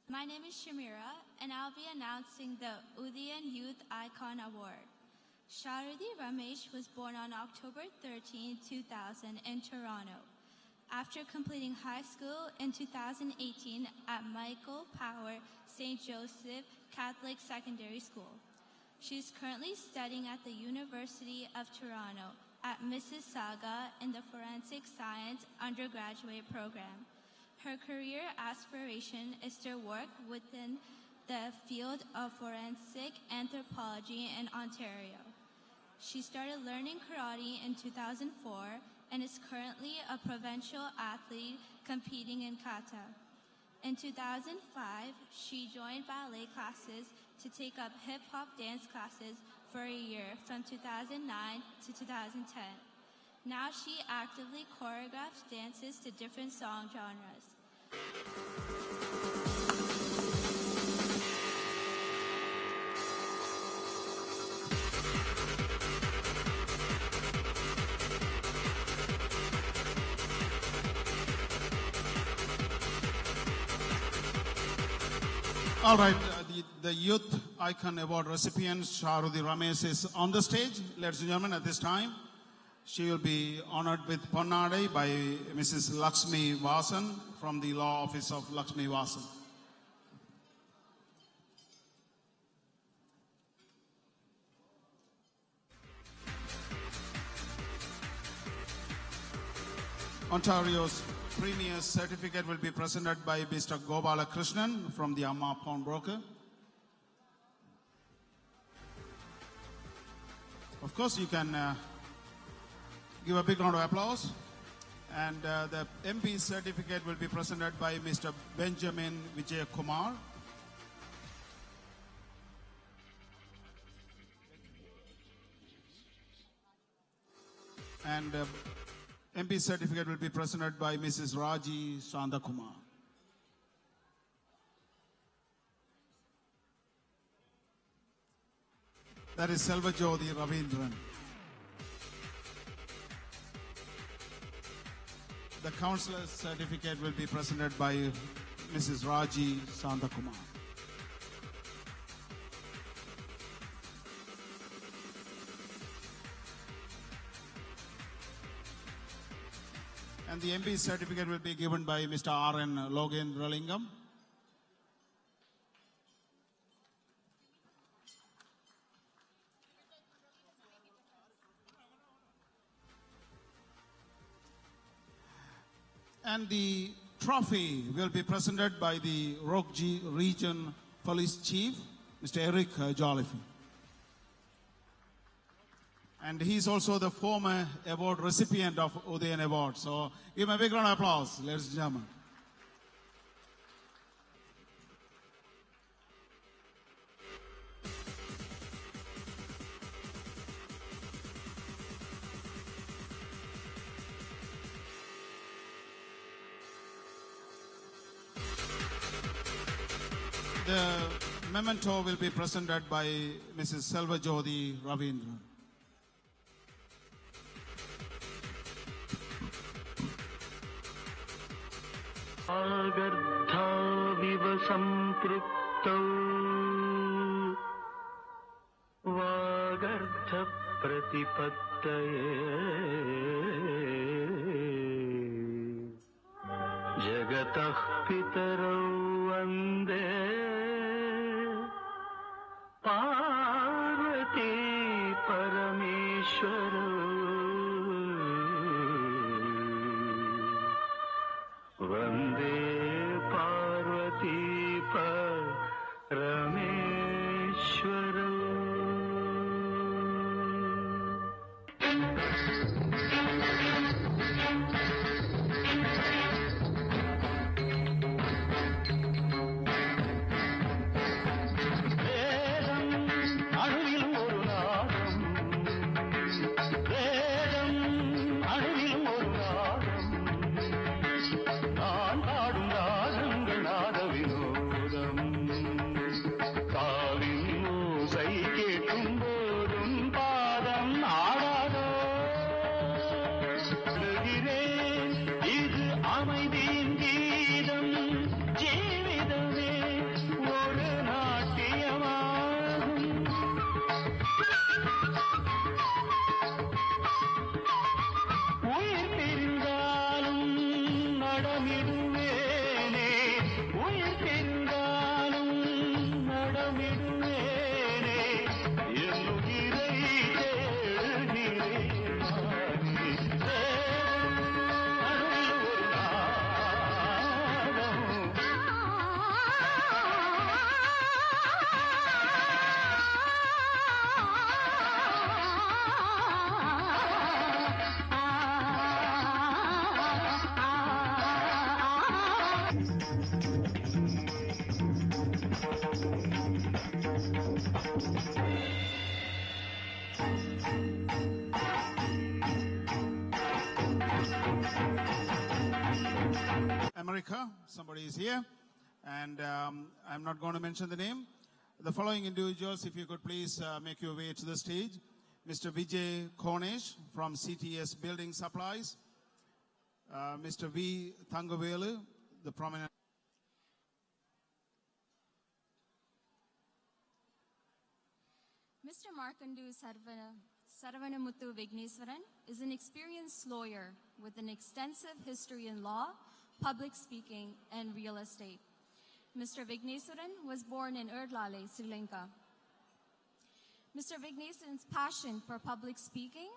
My name is Shamira, and I'll be announcing the Udayan Youth Icon Award. Sharuti Ramesh was born on October 13, 2000 in Toronto. After completing high school in 2018 at Michael Power St. Joseph Catholic Secondary School. She's currently studying at the University of Toronto at Mississauga in the Forensic Science undergraduate program. Her career aspiration is to work within the field of forensic anthropology in Ontario. She started learning karate in 2004 and is currently a provincial athlete competing in kata. In 2005, she joined ballet classes to take up hip-hop dance classes for a year from 2009 to 2010. Now she actively choreographs dances to different song genres. All right, the Youth Icon Award recipient, Sharuti Ramesh, is on the stage. Ladies and gentlemen, at this time, she will be honored with Ponnadai by Mrs. Lakshmi Vasan from the Law Office of Lakshmi Vasan. Ontario's Premier Certificate will be presented by Mr. Gobala Krishnan from the Amma Pawnbroker. Of course, you can give a big round of applause. And the MP certificate will be presented by Mr. Benjamin Vijay Kumar. And MP certificate will be presented by Mrs. Raji Sandakumar. That is Selvajodi Ravindran. The councillor's certificate will be presented by Mrs. Raji Sandakumar. And the MP certificate will be given by Mr. R.N. Logendralingam. And the trophy will be presented by the Rokji Region Police Chief, Mr. Eric Jolliffe. And he's also the former award recipient of Udayan Award. So give him a big round of applause, ladies and gentlemen. The memento will be presented by Mrs. Selvajodi Ravindran. आगर्धाविव सम्पृक्तौ वागर्धप्रतिपत्तये जगतः पितरौ वन्दे पार्वती परमेश्वरौ वन्दे Parvati परमेश्वरौ। America, somebody is here, and I'm not going to mention the name. The following individuals, if you could please make your way to the stage. Mr. Vijay Konesh from CTS Building Supplies, Mr. V. Thangavelu, the prominent. Mr. Markandu Saravanamuthu Vigneswaran is an experienced lawyer with an extensive history in law, public speaking, and real estate. Mr. Vigneswaran was born in Erdlale, Sri Lanka. Mr. Vigneswaran's passion for public speaking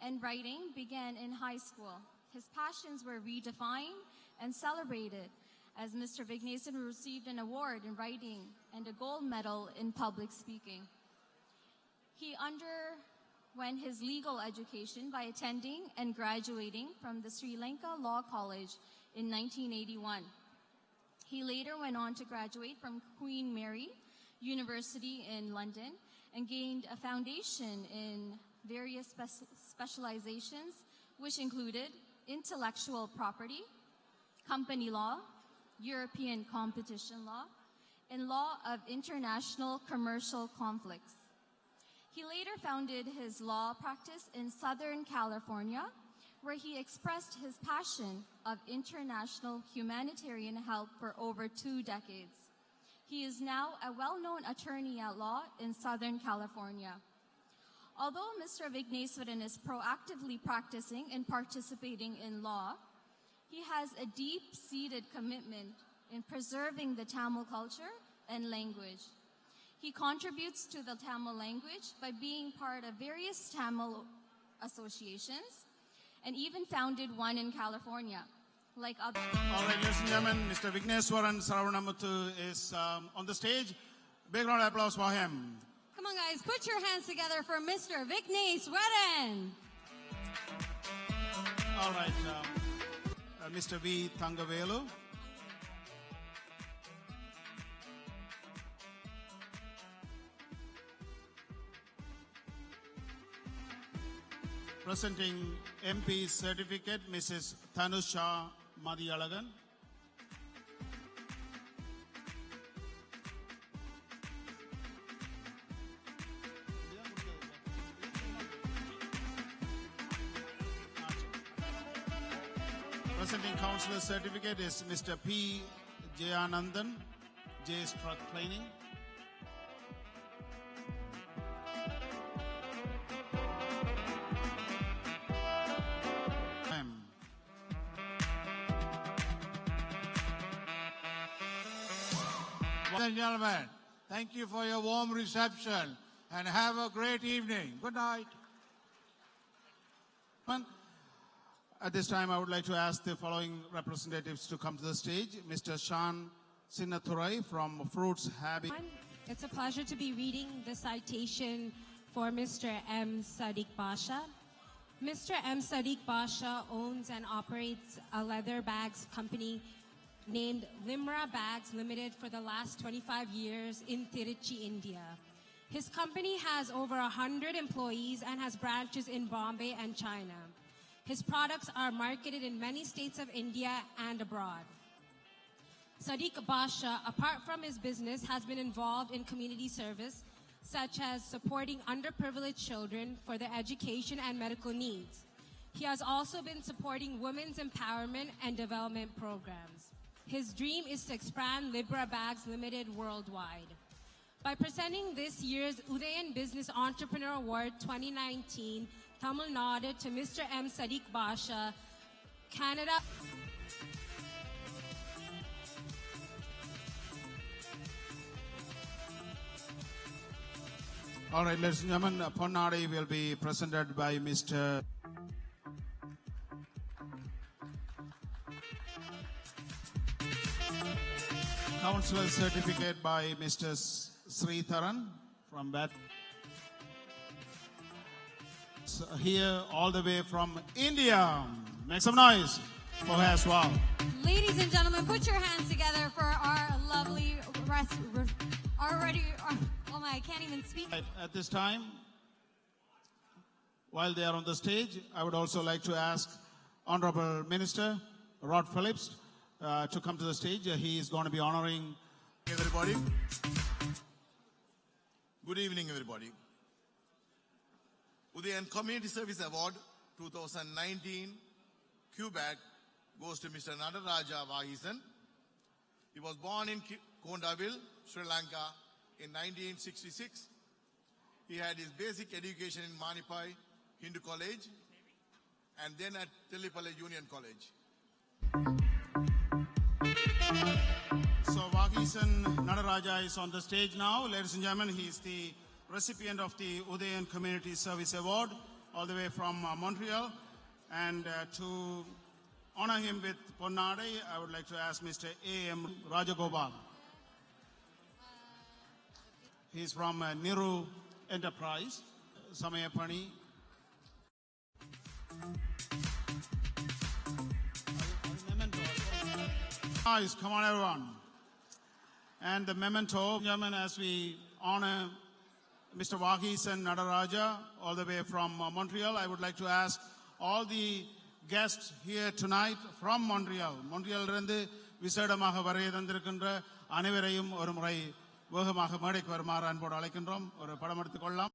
and writing began in high school. His passions were redefined and celebrated as Mr. Vigneswaran received an award in writing and a gold medal in public speaking. He went his legal education by attending and graduating from the Sri Lanka Law College in 1981. He later went on to graduate from Queen Mary University in London and gained a foundation in various specializations, which included intellectual property, company law, European competition law, and law of international commercial conflicts. He later founded his law practice in Southern California, where he expressed his passion of international humanitarian help for over 2 decades. He is now a well-known attorney at law in Southern California. Although Mr. Vigneswaran is proactively practicing and participating in law, he has a deep-seated commitment in preserving the Tamil culture and language. He contributes to the Tamil language by being part of various Tamil associations and even founded one in California. Like other. All right, ladies and gentlemen, Mr. Vigneswaran Saravanamuthu is on the stage. Big round of applause for him. Come on, guys, put your hands together for Mr. Vigneswaran. All right, Mr. V. Thangavelu. Presenting MP certificate, Mrs. Thanusha Madiyalagan. Presenting councillor certificate is Mr. P. Jayanandan, J's Truck Cleaning. Ladies and gentlemen, thank you for your warm reception and have a great evening. Good night. At this time, I would like to ask the following representatives to come to the stage. Mr. Shan Sinnathurai from Fruits Habi. It's a pleasure to be reading the citation for Mr. M. Sadiq Basha. Mr. M. Sadiq Basha owns and operates a leather bags company named Limra Bags Limited for the last 25 years in Tiruchi, India. His company has over 100 employees and has branches in Bombay and China. His products are marketed in many states of India and abroad. Sadiq Basha, apart from his business, has been involved in community service, such as supporting underprivileged children for their education and medical needs. He has also been supporting women's empowerment and development programs. His dream is to expand Libra Bags Limited worldwide. By presenting this year's Udayan Business Entrepreneur Award 2019, Tamil Nadu to Mr. M. Sadiq Basha, Canada. All right, ladies and gentlemen, Ponnadi will be presented by Mr. Councillor certificate by Mr. Sritharan from Bat. So here, all the way from India. Make some noise for her as well. Ladies and gentlemen, put your hands together for our lovely oh my, I can't even speak. At this time, while they are on the stage, I would also like to ask Honorable Minister Rod Phillips to come to the stage. He is going to be honoring everybody. Good evening, everybody. Udayan Community Service Award 2019 Quebec goes to Mr. Nadaraja Vahisan. He was born in Kondaville, Sri Lanka in 1966. He had his basic education in Manipai Hindu College and then at Tillipalli Union College. So Vagisan Nadaraja is on the stage now. Ladies and gentlemen, he is the recipient of the Udayan Community Service Award all the way from Montreal. And to honor him with Ponnadi, I would like to ask Mr. A.M. Rajagopal. He is from Niru Enterprise, Samayapani Nice, come on everyone. And the memento, gentlemen, as we honor Mr. Vagisan Nadaraja, all the way from Montreal, I would like to ask all the guests here tonight from Montreal, Montreal-இருந்து விசேடமாக வருகை தந்திருக்கின்ற அனைவரையும் ஒரு முறை வேகமாக மேடைக்கு வருமாறு அன்போடு அழைக்கின்றோம். ஒரு படம் எடுத்துக் கொள்ளலாம்.